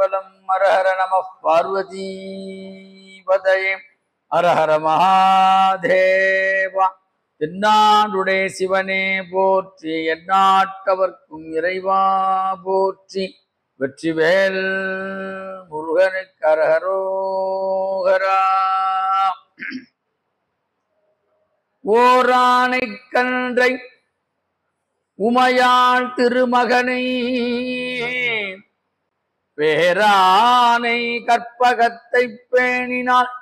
திருச்சிற்றம்பலம். ஹரஹர நம பார்வதி பதயே. ஹரஹர மகாதேவா. தென்னாடுடைய சிவனே போற்றி, எந்நாட்டவர்க்கும் இறைவா போற்றி. வெற்றிவேல் முருகனுக்கு அரஹரோகரா. ஓரானை கன்றை உமையாள் திருமகனை பேரானை கற்பகத்தை பேணினால்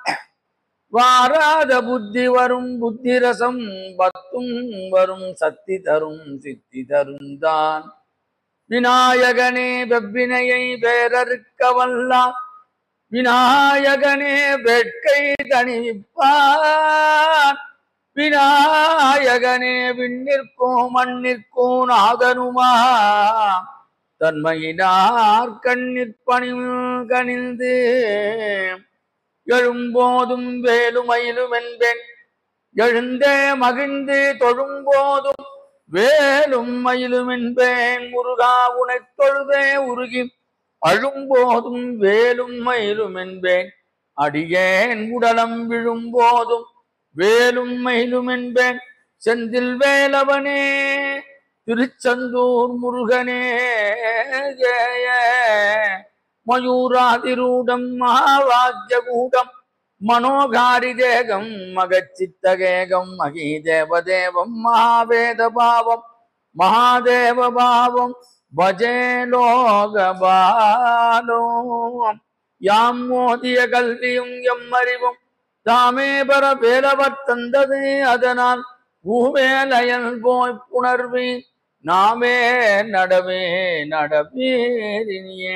வாராத புத்தி வரும். புத்திரசம் பத்தும் வரும். சக்தி தரும் சித்தி தருந்தான். விநாயகனே வெவ்வினையை வேறறுக்க வல்லான். விநாயகனே வேட்கை தணிவிப்பான். விநாயகனே விண்ணிற்கும் மண்ணிற்கும் நாதனுமா. தன்மையினார் கண்ணிற் கணிந்து எழும்போதும் வேலுமயிலும் என்பேன். எழுந்தே மகிழ்ந்து தொழும்போதும் வேலும் மயிலும் என்பேன். முருகா உனைத் தொழுதே உருகி அழும்போதும் வேலும் மயிலும் என்பேன். அடியேன் உடலம் விழும்போதும் வேலும் மயிலும் என்பேன். செந்தில் வேலவனே திருச்செந்தூர் முருகனே ஜெய. மயூராதிரூடம் மகாவாஜ்யகூடம் மனோகாரி தேகம் மகச்சித்தகேகம் மகீதேவதேவம் மகாவேத பாவம் மகாதேவ பாவம் பஜே லோகபாலோம். யாம் மோதிய கல்வியும் எம்மறிவும் தாமே பர வேலவர் தந்தது. அதனால் பூவேலயல் போய் புணர்வி நாமே நடவே நடவேரினியே.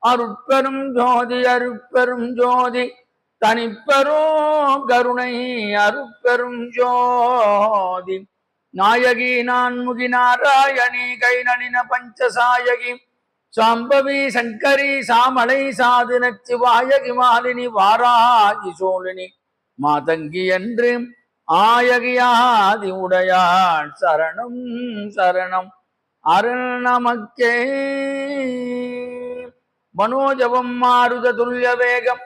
அருட்பெரும் ஜோதி அருட்பெரும் ஜோதி தனிப்பெரும் கருணை அருட்பெரும் ஜோதி. நாயகி நான்முகி நாராயணி கைநளின பஞ்சசாயகி சாம்பவி சங்கரி சாமலை சாதின சிவாயகி மாலினி வாராகி சோழினி மாதங்கி என்று ஆயகியாதி உடையாள் சரணம் சரணம் அருள் நமக்கே. மனோஜவம் மாருத துல்லிய வேகம்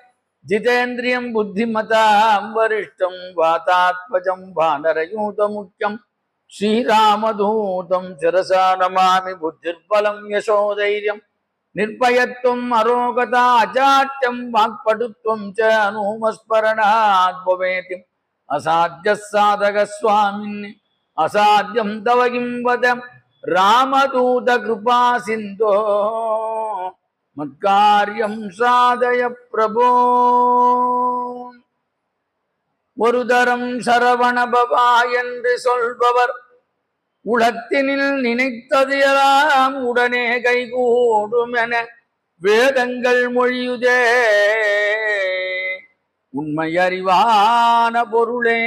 ஜிதேந்திரியம் புத்திமதாம் வரிஷ்டம் வாதாத்மஜம் வானரயூத முக்கியம் ஸ்ரீராமதூதம் சிரசா நமாமி. புத்திர்பலம் யசோதைரியம் நிர்பயத்துவம் அரோகதா அஜாட்யம் வாக்படுத்துவம் ச அனுமஸ்மரணாத் பவேதி. அசாத்திய சாதக சுவாமின் அசாத்தியம் தவ கிம் வத. ராமதூத கிருபா சிந்தோ மத்காரியம் சாதய பிரபோ. ஒரு தரம் சரவணபவா என்று சொல்பவர் உலகத்தினில் நினைத்தது எல்லாம் உடனே கைகூடும் என வேதங்கள் மொழியுதே. உண்மை அறிவான பொருளே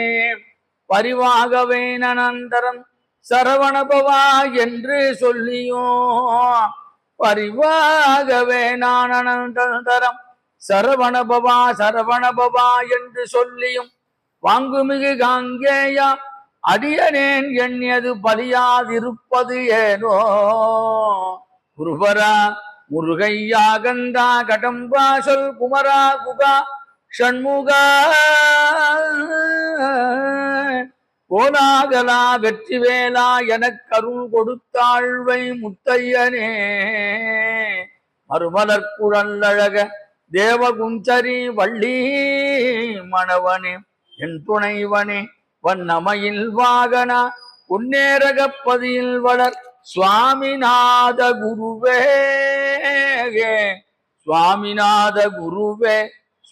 பரிவாகவே நனந்தரம் சரவணபவா என்று சொல்லியோ. பரிவாகவே நான் அனந்தரம் சரவணபவா சரவணபவா என்று சொல்லியும் வாங்குமிகு காங்கேயா அடியனேன் எண்ணியது பலியாதிருப்பது ஏனோ. குருபரா முருகையா கந்தா கடம்பா சொல் குமரா குகா ஷண்முகா கோலாகலா வெற்றிவேலா எனக் கருள் கொடுத்தாழ்வை முத்தையனே. மறுமலர் குழல்லழக தேவகுஞ்சரி வள்ளி மணவனே என் துணைவனே. வண்ணமையில் வாகனா உன்னேரகப்பதியில் வளர் சுவாமிநாத குருவே. சுவாமிநாத குருவே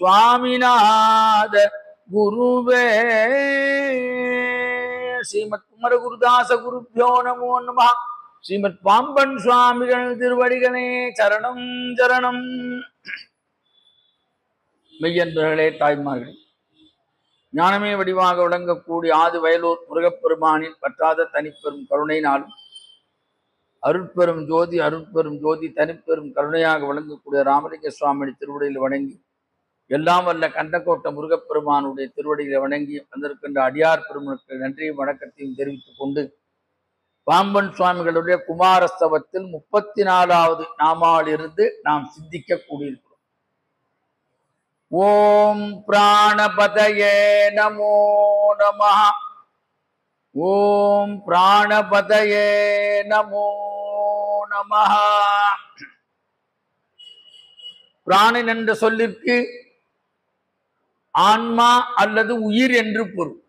சுவாமிநாத குருவே. ஸ்ரீமத் குமர குருதாச குருப்யோ நமோ நமஹ. ஸ்ரீமத் பாம்பன் சுவாமிகள் திருவடிகளே சரணம் சரணம். மெய்யன்பர்களே தாய்மார்களே, ஞானமே வடிவாக விளங்கக்கூடிய ஆதி வயலூர் முருகப்பெருமானின் பற்றாத தனிப்பெரும் கருணையினாலும் அருட்பெரும் ஜோதி அருட்பெரும் ஜோதி தனிப்பெரும் கருணையாக விளங்கக்கூடிய ராமலிங்க சுவாமி திருவடியில் வணங்கி எல்லாம் வல்ல கண்டக்கோட்ட முருகப்பெருமானுடைய திருவடிகளை வணங்கி வந்திருக்கின்ற அடியார் பெருமனுக்கு நன்றியும் வணக்கத்தையும் தெரிவித்துக் கொண்டு பாம்பன் சுவாமிகளுடைய குமாரஸ்தவத்தில் 34வது நாமாவிலிருந்து நாம் சிந்திக்க கூடியிருக்கிறோம். ஓம் பிராணபதயே நமோ நமஹ. ஓம் பிராணபதயே நமோ நமஹ. பிராணன் என்ற சொல்லிற்கு ஆன்மா அல்லது உயிர் என்று பொருள்.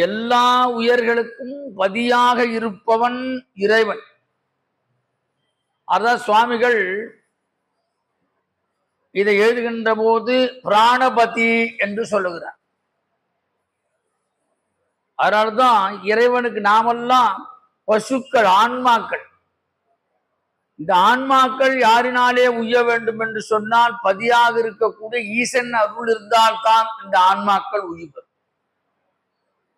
எல்லா உயிர்களுக்கும் பதியாக இருப்பவன் இறைவன். அதான் சுவாமிகள் இதை எழுதுகின்ற போது பிராணபதி என்று சொல்லுகிறார். அதனால்தான் இறைவனுக்கு நாமெல்லாம் பசுக்கள், ஆன்மாக்கள். இந்த ஆன்மாக்கள் யாரினாலே உய்ய வேண்டும் என்று சொன்னால் பதியாக இருக்கக்கூடிய ஈசன் அருள் இருந்தால்தான் இந்த ஆன்மாக்கள் உய்வர்.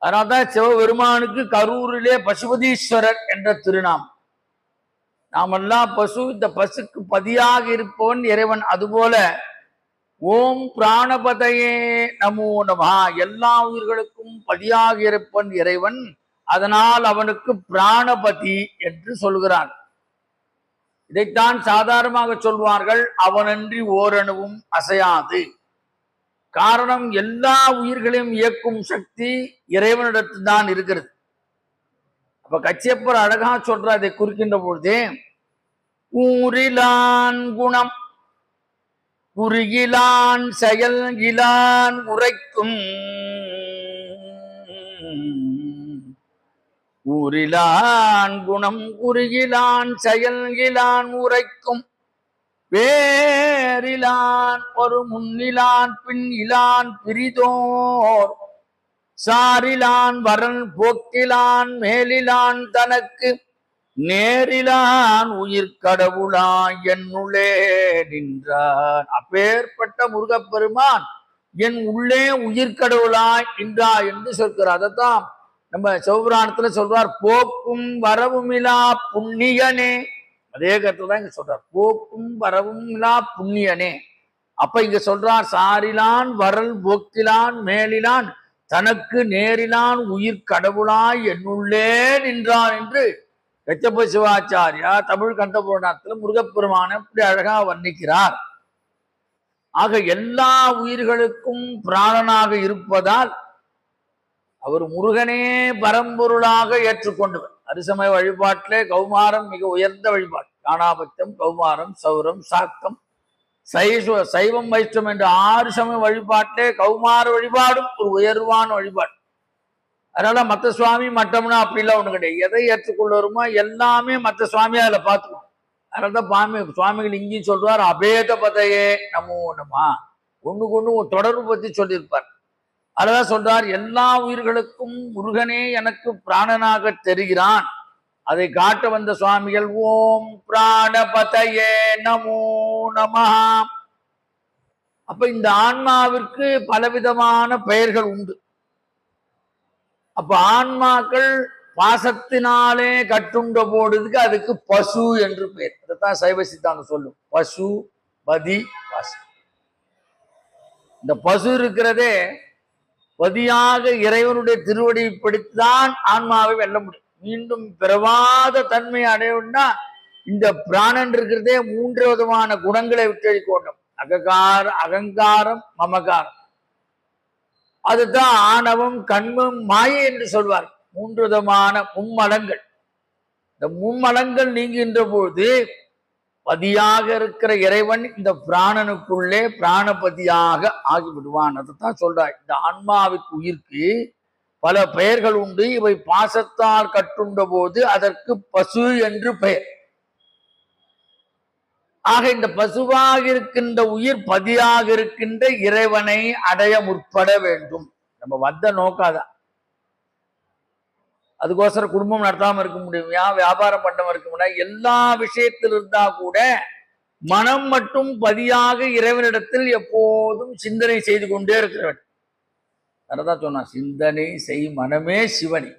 அதனால்தான் சிவபெருமானுக்கு கரூரிலே பசுபதீஸ்வரர் என்ற திருநாமம். நாமெல்லாம் பசு, இந்த பசுக்கு பதியாக இருப்பவன் இறைவன். அதுபோல ஓம் பிராணபதையே நமோ நமஹ, எல்லா உயிர்களுக்கும் பதியாக இருப்பவன் இறைவன். அதனால் அவனுக்கு பிராணபதி என்று சொல்கிறான். இதைத்தான் சாதாரணமாக சொல்வார்கள், அவனன்றி ஓரணுவும் அசையாது. காரணம், எல்லா உயிர்களையும் இயக்கும் சக்தி இறைவனிடத்தில் தான் இருக்கிறது. அப்ப கச்சியப்பர் அழகா சொல்ற, அதை குறிக்கின்ற பொழுதே, ஊரிலான் குணம் குறுகிலான் செயல் இலான் உரைக்கும், ஊரிலான் குணம் குறுகிலான் செயல் இலான் உரைக்கும், வேறிலான் ஒரு முன்னிலான் பின் இலான் பிரிதோர், சாரிலான் வரன் போக்கிலான் மேலிலான் தனக்கு, நேரிலான் உயிர் கடவுளாய் என்னுள்ளே நின்றான். அப்பேற்பட்ட முருகப்பெருமான் என் உள்ளே உயிர் கடவுளாய் நின்றார் என்று சொல்கிறார். அதைத்தான் நம்ம சிவபுராணத்துல சொல்றார், போக்கும் வரவுமிலா புண்ணியனே. அதே கருத்து தான் இங்க சொல்றார், போக்கும் வரவுமிலா புண்ணியனே. அப்ப இங்க சொல்றார், சாரிலான் வரல் போக்கிலான் மேலிலான் தனக்கு நேரிலான் உயிர் கடவுளாய் என்னுள்ளே நின்றான் என்று கச்சப்ப சிவாச்சாரியா தமிழ் கண்டபுராணத்தில் முருகப்பெருமான இப்படி அழகா வர்ணிக்கிறார். ஆக எல்லா உயிர்களுக்கும் பிராணனாக இருப்பதால் அவர் முருகனே பரம்பொருளாக ஏற்றுக்கொண்டவர். அரிசமய வழிபாட்டிலே கௌமாரம் மிக உயர்ந்த வழிபாடு. காணாபத்தியம், கௌமாரம், சௌரம், சாக்தம், சைவம், வைஷ்ணவம் என்ற 6 சமய வழிபாட்டிலே கௌமார வழிபாடும் ஒரு உயர்வான வழிபாடு. அதனால மற்ற சுவாமி மட்டம்னா அப்படிலாம் ஒண்ணு கிடையாது. எதை ஏற்றுக்கொள்ளுமோ எல்லாமே மற்ற சுவாமியா அதுல பார்த்துக்கணும். அதனாலதான் சுவாமிகள் இங்கேயும் சொல்றார், அபேத பதையே நமோ நமஹ. ஒண்ணுக்கு ஒண்ணு ஒரு தொடர்பு பத்தி சொல்லியிருப்பார். அததான் சொல்றார், எல்லா உயிர்களுக்கும் முருகனே எனக்கு பிராணனாக தெரிகிறான். அதை காட்ட வந்த சுவாமிகள் ஓம் பிராணபதையே நமோ நமஹ. அப்ப இந்த ஆன்மாவிற்கு பலவிதமான பெயர்கள் உண்டு. அப்ப ஆன்மாக்கள் பாசத்தினாலே கட்டுண்ட போடுறதுக்கு அதுக்கு பசு என்று பெயர். அதைத்தான் சைவ சித்தாந்தம் சொல்லும், பசு பதி பசு. இந்த பசு இருக்கிறதே பதியாக இறைவனுடைய திருவடியை பிடித்துதான் ஆன்மாவை வெல்ல முடியும். மீண்டும் பிறவாத தன்மை அடையணும்னா இந்த பிராணன் இருக்கிறதே 3 விதமான குணங்களை விட்டழிக்கொண்டும், அகங்காரம், மமகாரம். அதுதான் ஆணவம், கண்மம், மாயை என்று சொல்வார். 3 விதமான மும்மலங்கள். இந்த மும்மலங்கள் நீங்குகின்ற போது பதியாக இருக்கிற இறைவன் இந்த பிராணனுக்குள்ளே பிராணபதியாக ஆகிவிடுவான். அதைத்தான் சொல்றார். இந்த ஆன்மாவுக்கு உயிர்க்கு பல பெயர்கள் உண்டு. இவை பாசத்தால் கட்டுண்ட போது அதற்கு பசு என்று பெயர். ஆக இந்த பசுவாக இருக்கின்ற உயிர் பதியாக இருக்கின்ற இறைவனை அடைய முற்பட வேண்டும். நம்ம வந்த நோக்காதான். அதுக்கோசரம் குடும்பம் நடத்தாம இருக்க முடியுமா, வியாபாரம் பண்ணாம இருக்க முடியாது. எல்லா விஷயத்தில் இருந்தா கூட மனம் மட்டும் பதியாக இறைவனிடத்தில் எப்போதும் சிந்தனை செய்து கொண்டே இருக்கிறவன். அததான் சொன்னா, சிந்தனை செய் மனமே சிவனி,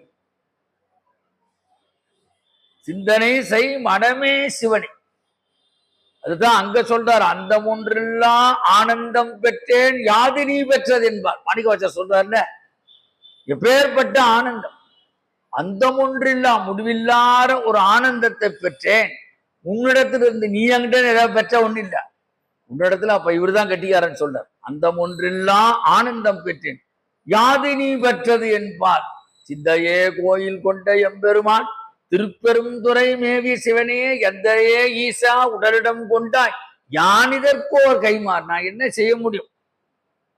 சிந்தனை செய் மனமே சிவனி. அதுதான் அங்க சொல்றார், அந்த ஒன்றெல்லாம் ஆனந்தம் பெற்றேன் யாது நீ பெற்றது என்பார். மாணிக்கவாசகர் சொல்றாருல, எப்பேற்பட்ட ஆனந்தம். அந்தமொன்றில்லா முடிவில்லாத ஒரு ஆனந்தத்தை பெற்றேன். உன்னிடத்திலிருந்து நீ என்கிட்ட ஏதாவது பெற்ற ஒண்ணு இல்ல. உன்னிடத்துல அப்ப இவருதான் கட்டிக்காரன்னு சொல்றார். அந்தமொன்றில்லா ஆனந்தம் பெற்றேன். யாது நீ பெற்றது என்பார். சிந்தையே கோயில் கொண்ட எம்பெருமான் திருப்பெருந்துறை மேவி சிவனே எந்தையே ஈசா உடலிடம் கொண்டாய் யான் இதற்கோர் கைமாறு. நான் என்ன செய்ய முடியும்?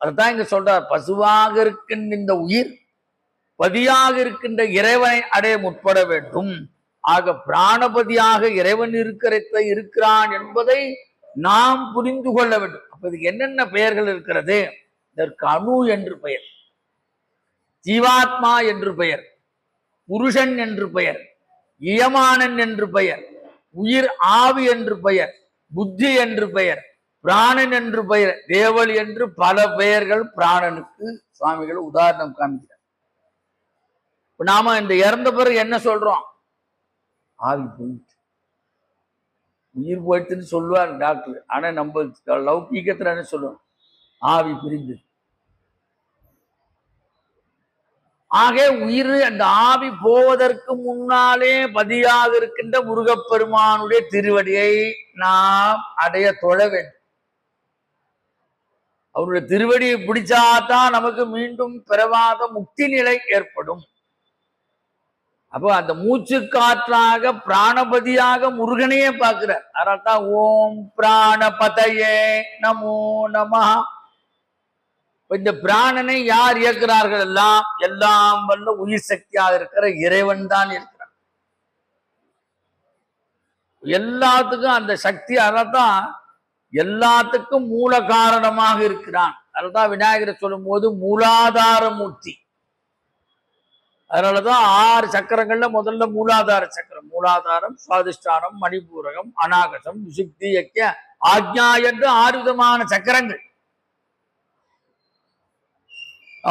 அதுதான் இங்க சொல்றார். பசுவாக இருக்கின்ற இந்த உயிர் பதியாக இருக்கின்ற இறைவனை அடைய முற்பட வேண்டும். ஆக பிராணபதியாக இறைவன் இருக்கிறான் என்பதை நாம் புரிந்து கொள்ள வேண்டும். அப்ப இதுக்கு என்னென்ன பெயர்கள் இருக்கிறது? இதற்கு அணு என்று பெயர், ஜீவாத்மா என்று பெயர், புருஷன் என்று பெயர், இயமானன் என்று பெயர், உயிர் ஆவி என்று பெயர், புத்தி என்று பெயர், பிராணன் என்று பெயர், தேவல் என்று பல பெயர்கள் பிராணனுக்கு சுவாமிகள் உதாரணம் காமிக்கிறார். நாம இந்த இறந்த பிறகு என்ன சொல்றோம்? ஆவி போயிட்டு, உயிர் போயிட்டுன்னு சொல்லுவார் டாக்டர். ஆனா நம்ம லௌகீகத்துல என்ன சொல்லுவோம்? ஆவி பிரிந்து. ஆக உயிர் அந்த ஆவி போவதற்கு முன்னாலே பதியாக இருக்கின்ற முருகப்பெருமானுடைய திருவடியை நாம் அடைய தொழ வேண்டும். அவருடைய திருவடியை பிடிச்சாதான் நமக்கு மீண்டும் பிறவாத முக்தி நிலை ஏற்படும். அப்போ அந்த மூச்சு காற்றாக பிராணபதியாக முருகனையே பார்க்கிறார். அதனால்தான் ஓம் பிராணபதையே நமோ நமஹ. இந்த பிராணனை யார் இயக்குறார்கள்? எல்லாம் வல்ல உயிர் சக்தியாக இருக்கிற இறைவன் தான் இருக்கிறார். எல்லாத்துக்கும் அந்த சக்தி, அதனால்தான் எல்லாத்துக்கும் மூல காரணமாக இருக்கிறான். அதனால்தான் விநாயகரை சொல்லும் போது மூலாதார மூர்த்தி. அதனாலதான் 6 சக்கரங்கள்ல முதல்ல மூலாதார சக்கரம், மூலாதாரம், சுவாதிஷ்டானம், மணிபூரகம், அநாகசம், விசுக்தி, யக்ஞ, ஆக்ஞா என்று 6 விதமான சக்கரங்கள்.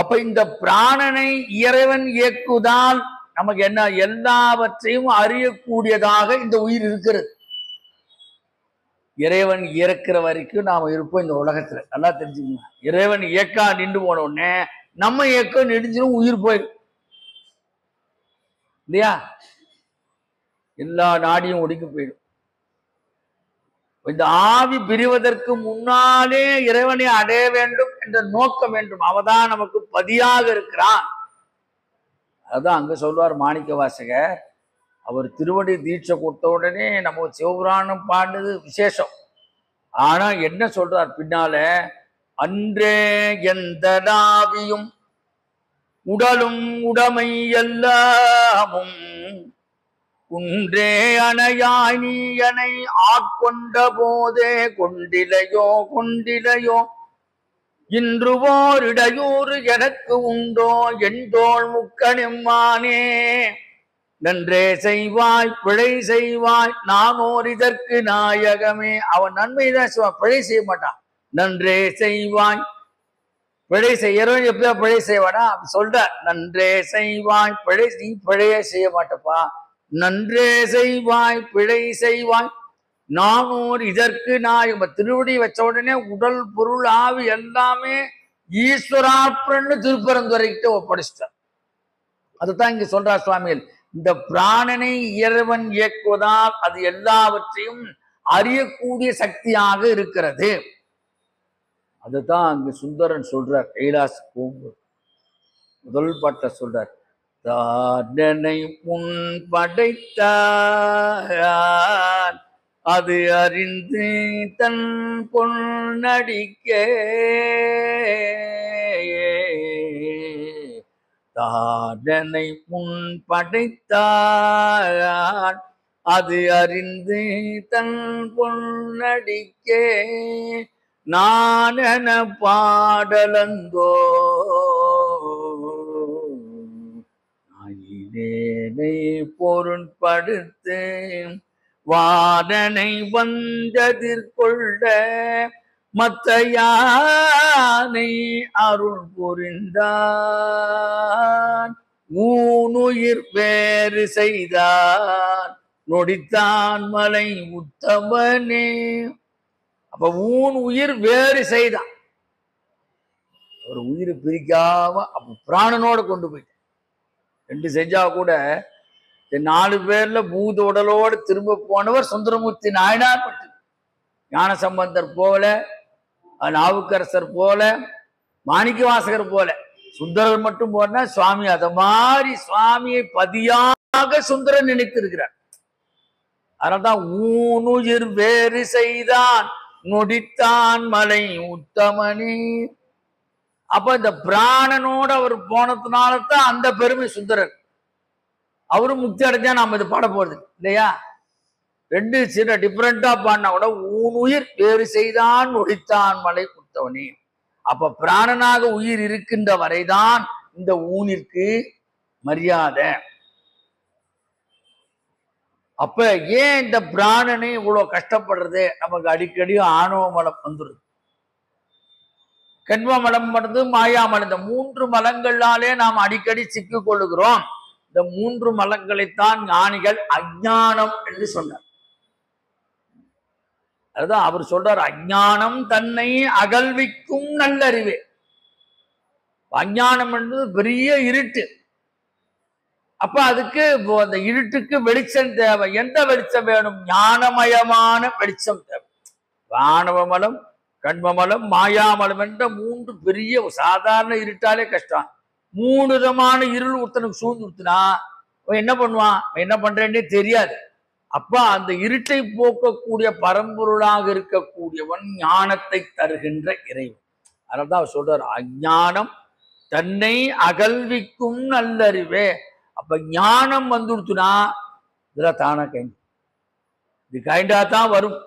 அப்ப இந்த பிராணனை இறைவன் இயக்குவதால் நமக்கு என்ன? எல்லாவற்றையும் அறியக்கூடியதாக இந்த உயிர் இருக்கிறது. இறைவன் இறக்குற வரைக்கும் நாம இருப்போம் இந்த உலகத்துல. நல்லா தெரிஞ்சுக்கணும். இறைவன் இயக்கா நின்று போன உடனே நம்ம இயக்கம் நெடிஞ்சிடும், உயிர் போயிடும் இல்லையா? எல்லா நாடியும் ஒடுக்கி போயிடும். இந்த ஆவி பிரிவதற்கு முன்னாலே இறைவனை அடைய வேண்டும் என்ற நோக்கம் வேண்டும். அவதான் நமக்கு பதியாக இருக்கிறான். அதுதான் அங்க சொல்வார் மாணிக்க வாசகர். அவர் திருவடி தீட்சை கொடுத்த உடனே நம்ம சிவபுராணம் பாடுனது விசேஷம். ஆனா என்ன சொல்றார் பின்னால? அன்றே எந்த நாவியும் உடலும் உடமை எல்லாமும் குன்றே அணையாய் நீ அணை ஆட்கொண்ட போதே கொண்டிலையோ இன்று ஓர் இடையூறு எனக்கு உண்டோ என் தோள் முக்கணெம்மானே. நன்றே செய்வாய் பிழை செய்வாய் நானோர் இதற்கு நாயகமே. அவன் நன்மைதான் செய்வான், பிழை செய்ய மாட்டான். நன்றே செய்வாய் பிழை செய்யறோம். எப்படியா பிழை செய்வானா? அப்படி சொல்ற. நன்றே செய்வாய் பிழை, நீ பிழையே செய்ய மாட்டப்பா. நன்றே செய்வாய் பிழை செய்வாய் நானோர் இதற்கு நாயகம். திருவடி வச்ச உடனே உடல் பொருள் ஆவி எல்லாமே ஈஸ்வரார்ப்பன்னு திருப்பரந்துரைக்கிட்ட ஒப்படைச்சிட்டார். அதுதான் இங்க சொல்றார் சுவாமிகள். இந்த பிராணனை இறைவன் இயக்குவதால் அது எல்லாவற்றையும் அறியக்கூடிய சக்தியாக இருக்கிறது. அதுதான் அங்கு சுந்தரன் சொல்றார். கைலாச போகும்போது முதல் பாட்ட சொல்றார். தாடனை முன் படைத்தான் அது அறிந்து தன் பொன்னடிக்கே. தாடனை முன் படைத்தான் அது அறிந்து தன் பொன்னடிக்கே. நான் என பாடலந்தோ நாயினேனை பொருட்படுத்து வாடனை வந்ததிற்கொள்ள மத்த யானை அருள் புரிந்தான். ஊனுயிர் வேறு செய்தான் நொடித்தான் மலை உத்தமனே. அப்ப ஊன் உயிர் வேறு செய்தான். ஒரு உயிரை பிரிக்காம அப்ப பிராணனோட கொண்டு போயிட்டான். 2 செஞ்சா கூட 4 பேர்ல பூத உடலோடு திரும்ப போனவர் சுந்தரமூர்த்தி நாயனார் மட்டும். ஞானசம்பந்தர் போல, நாவுக்கரசர் போல, மாணிக்கவாசகர் போல. சுந்தரர் மட்டும் போனா சுவாமி அத மாதிரி சுவாமியை பதியாக சுந்தரன் நினைத்திருக்கிறார். அதனால்தான் ஊனுயிர் வேறு செய்தான் நொடித்தான் மலை உத்தமனி. அப்ப இந்த பிராணனோட அவர் போனதுனாலதான் அந்த பெருமை சுந்தரர். அவரும் முக்தி அடைஞ்சா நாம இது பாட போறது இல்லையா? 2 சின்ன டிஃபரெண்டா பாடினா கூட ஊனுயிர் வேறு செய்தான் நொடித்தான் மலை உத்தவனி. அப்ப பிராணனாக உயிர் இருக்கின்ற வரைதான் இந்த ஊனிற்கு மரியாதை. அப்ப ஏன் இந்த பிராணனை இவ்வளவு கஷ்டப்படுறது? நமக்கு அடிக்கடி ஆணவ மலம் வந்துருது, கண்வ மலம் வந்து மாயாமலம். இந்த 3 மலங்களாலே நாம் அடிக்கடி சிக்கிக் கொள்ளுகிறோம். இந்த 3 மலங்களைத்தான் ஞானிகள் அஞ்ஞானம் என்று சொன்னார். அதுதான் அவர் சொல்றார், அஞ்ஞானம் தன்னை அகல்விக்கும் நல்லறிவே. அஞ்ஞானம் என்பது பெரிய இருட்டு. அப்ப அதுக்கு அந்த இருட்டுக்கு வெளிச்சம் தேவை. எந்த வெளிச்சம் வேணும்? ஞானமயமான வெளிச்சம் தேவை. ஆணவமலம், கண்மமலம், மாயாமலம் என்ற 3 பெரிய சாதாரண இருட்டாலே கஷ்டம். 3 விதமான இருள் ஒருத்தனுக்கு சூழ்ந்து கொடுத்துனா அவன் என்ன பண்ணுவான்? என்ன பண்றேன்னே தெரியாது. அப்ப அந்த இருட்டை போக்கக்கூடிய பரம்பொருளாக இருக்கக்கூடியவன் ஞானத்தை தருகின்ற இறைவன். அதனால்தான் அவர் சொல்றார், அஞ்ஞானம் தன்னை அகல்விக்கும் நல்லறிவே. அப்ப ஞானம் வந்துடுத்துனா இதுல தானா கைண்ட் இது கைண்டா தான் வரும்.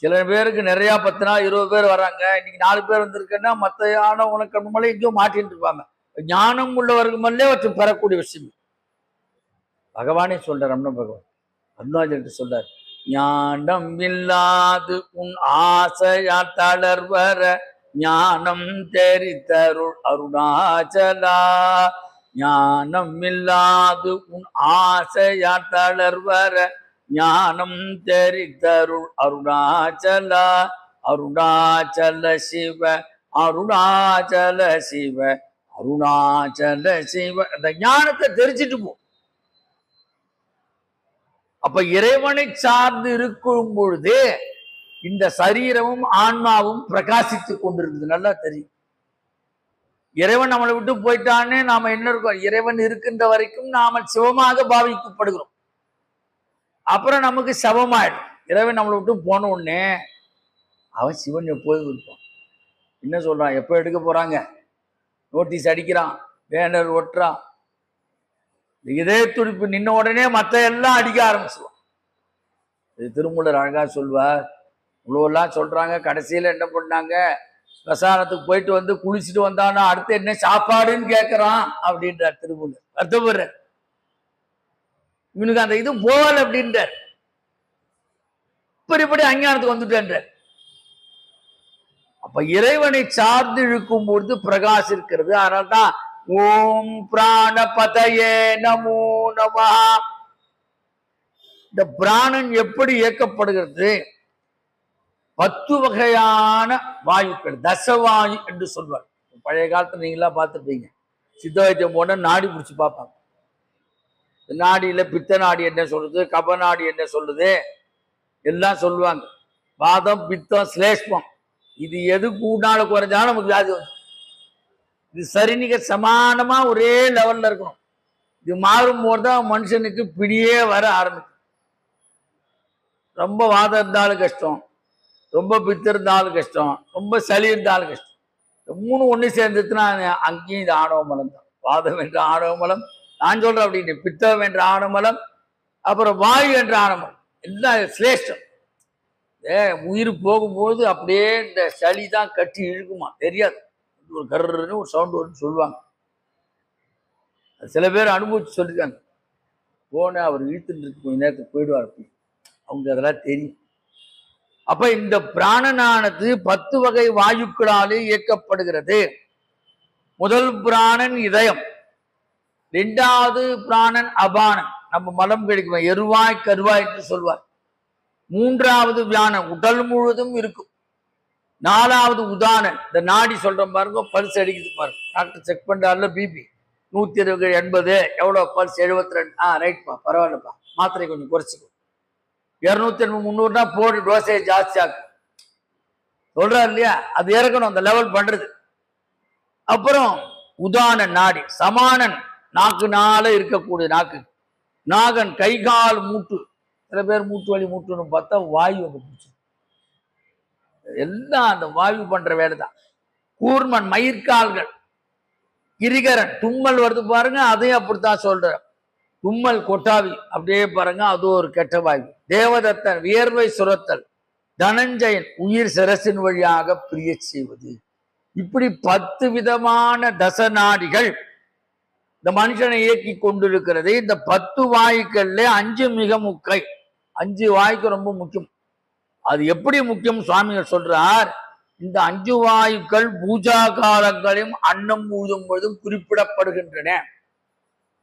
சில பேருக்கு நிறைய 10 நாள் 20 பேர் வராங்க, இன்னைக்கு 4 பேர் வந்திருக்குன்னா மற்ற யானை உனக்கு நம்மளே எங்கேயோ மாட்டின்னு இருப்பாங்க. ஞானம் உள்ளவர்கள் மேலே வச்சு பெறக்கூடிய விஷயம். பகவானே சொல்றார், ரமண பகவான் அருணாச்சலத்தை சொல்றார், ஞானம் இல்லாது உன் ஆசையா தளர்வர ஞானம் தெரித்தருள் அருணாச்சலா. ஞானம் இல்லாது உன் ஆசையா தளர்வர ஞானம் தெரித்தருள் அருணாச்சலா. அருணாச்சல சிவ அருணாச்சல சிவ அருணாச்சல சிவ. அந்த ஞானத்தை தெரிஞ்சிட்டு போ. அப்ப இறைவனை சார்ந்து இருக்கும் பொழுது இந்த சரீரமும் ஆன்மாவும் பிரகாசித்துக் கொண்டிருக்குது. நல்லா தெரியும். இறைவன் நம்மளை விட்டு போயிட்டானே நாம என்ன இருக்கோம்? இறைவன் இருக்கின்ற வரைக்கும் நாம சிவமாக பாவிக்கப்படுகிறோம். அப்புறம் நமக்கு சவமாயிடும். இறைவன் நம்மளை விட்டு போன உடனே அவன் சிவன் எப்போதும் இருப்பான். என்ன சொல்றான்? எப்போ எடுக்க போறாங்க? நோட்டீஸ் அடிக்கிறான், பேனர் ஒட்டுறான். இதே துடிப்பு நின்ன உடனே மற்ற எல்லாம் அடிக்க ஆரம்பிச்சுவான். இது திருமூலர் அழகா சொல்வார். இவ்வளோலாம் சொல்றாங்க, கடைசியில என்ன பண்ணாங்க? ஸ்மசானத்துக்கு போயிட்டு வந்து குளிச்சுட்டு வந்தானா அடுத்து என்ன சாப்பாடுன்னு கேட்கறான் அப்படின்றார் திருமூலர். வருத்தப்படுற இவனுக்கு அந்த இது போகல அப்படின்றார். இப்படி அஞ்ஞானத்துக்கு வந்துட்டேன்றார். அப்ப இறைவனை சார்ந்து இழுக்கும் பொழுது பிரகாசிக்கிறது. அதனால்தான் ஓம் பிராணபதயே நமோ நமஹ. இந்த பிராணன் எப்படி இயக்கப்படுகிறது? 10 வகையான வாயுக்கள், தசவாயு என்று சொல்வார். பழைய காலத்துல நீங்களா பார்த்துருப்பீங்க. சித்த வைத்தியம் போன நாடி பிடிச்சி பார்ப்பாங்க. நாடியில பித்த நாடி என்ன சொல்லுது, கப நாடி என்ன சொல்லுது எல்லாம் சொல்லுவாங்க. வாதம், பித்தம், சிலேஷ்மம் இது எது கூடால குறைஞ்சாலும் நமக்கு வியாதி வந்து. இது சரிநிக சமானமா ஒரே லெவல்ல இருக்கணும். இது மாறும் போதுதான் மனுஷனுக்கு பிடியே வர ஆரம்பிக்கும். ரொம்ப வாதம் இருந்தாலும் கஷ்டம், ரொம்ப பித்து இருந்தாலும் கஷ்டம், ரொம்ப சளி இருந்தாலும் கஷ்டம். இந்த 3 ஒண்ணு சேர்ந்துச்சுன்னா அங்கேயும் இது ஆணவ மலம் தான். வாதம் என்ற ஆணவ மலம், நான் சொல்றேன் அப்படின்னு, பித்தம் என்ற ஆணவ மலம், அப்புறம் வாயு என்ற ஆணவ மலம் எல்லாம் சிரேஷ்டம். உயிர் போகும்போது அப்படியே இந்த சளி தான் கட்டி இழுக்குமா தெரியாது. ஒரு கர்ன்னு ஒரு சவுண்ட் வரும்னு சொல்லுவாங்க. சில பேர் அனுபவிச்சு சொல்லிருக்காங்க. போன அவர் இழுத்துட்டு இருக்கு, கொஞ்ச நேரத்துக்கு போயிடுவார். அவங்க அதெல்லாம் தெரியும். அப்ப இந்த பிராணனானது 10 வகை வாயுக்களாலே இயக்கப்படுகிறது. முதல் பிராணன் இதயம், 2வது பிராணன் அபானன், நம்ம மலம் கிடைக்கும் எருவாய் கருவாய் என்று சொல்வார். 3வது வியானம், உடல் முழுவதும் இருக்கும். 4வது உதானன், இந்த நாடி சொல்ற பாருங்க, பல்ஸ் அடிக்குது பாருங்க, டாக்டர் செக் பண்றாருல பிபி, 180 எவ்வளோ பல்ஸ் 72. ரைட்ப்பா, பரவாயில்லப்பா, மாத்திரை கொஞ்சம் குறைச்சிக்கும். 280 300 போடு, டோசேஜ் ஜாஸ்தியாக்கு சொல்றாரு இல்லையா? அது இறக்கணும், அந்த லெவல் பண்றது. அப்புறம் உதான நாடி, சமானன் நாக்குனால இருக்கக்கூடிய நாக்கு, நாகன் கை கால் மூட்டு. சில பேர் மூட்டு வலி மூட்டுன்னு பார்த்தா வாயு வந்து பிடிச்சி, எல்லாம் அந்த வாயு பண்ற வேலை தான். கூர்மன் மயிர்கால்கள், கிரிகரன் தும்மல் வருது பாருங்க, அதையும் அப்படித்தான் சொல்ற. தும்மல் கொட்டாவி அப்படியே பாருங்க, அது ஒரு கெட்ட வாயு. தேவதத்தன் வியர்வை சுரத்தல், தனஞ்சயன் உயிர் சிரசின் வழியாக பிரிய செய்வது. இப்படி 10 விதமான தசநாடிகள் இந்த மனுஷனை இயக்கி கொண்டிருக்கிறது. இந்த 10 வாயுக்கள்ல 5 மிக முக்கியம். 5 வாயுக்கு ரொம்ப முக்கியம். அது எப்படி முக்கியம் சுவாமிகள் சொல்றார். இந்த 5 வாயுக்கள் பூஜா காலங்களையும் அன்னம் ஊதும் பொழுதும் குறிப்பிடப்படுகின்றன.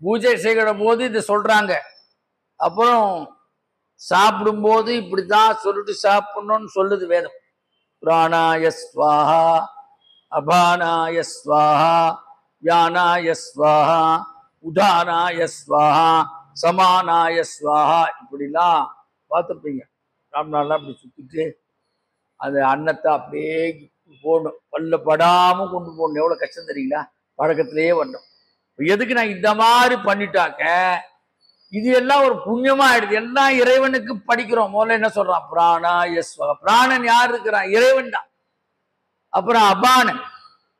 பூஜை செய்கிற போது இது சொல்றாங்க. அப்புறம் சாப்பிடும் போது இப்படித்தான் சொல்லிட்டு சாப்பிடணும்னு சொல்லுது வேதம். பிராணாய ஸ்வாஹா, அபானாய ஸ்வாஹா, வியானாய ஸ்வாஹா, உதானாய ஸ்வாஹா, சமானாய ஸ்வாஹா. இப்படிலாம் பார்த்துருப்பீங்க. ராம்நாள்லாம் அப்படி சுத்திட்டு அந்த அன்னத்தை அப்படியே போடணும், பல்ல படாம கொண்டு போடணும். எவ்வளவு கஷ்டம் தெரியுங்களா? பழக்கத்திலேயே வரணும். எதுக்கு நான் இந்த மாதிரி பண்ணிட்டாக்க, இது எல்லாம் ஒரு புண்ணியமா ஆயிடுது. எல்லாம் இறைவனுக்கு படிக்கிறோம். முதல்ல என்ன சொல்றான்? பிராணாய ஸ்வாஹா. பிராணன் யார் இருக்கிறான்? இறைவன் தான். அப்புறம் அபானன்,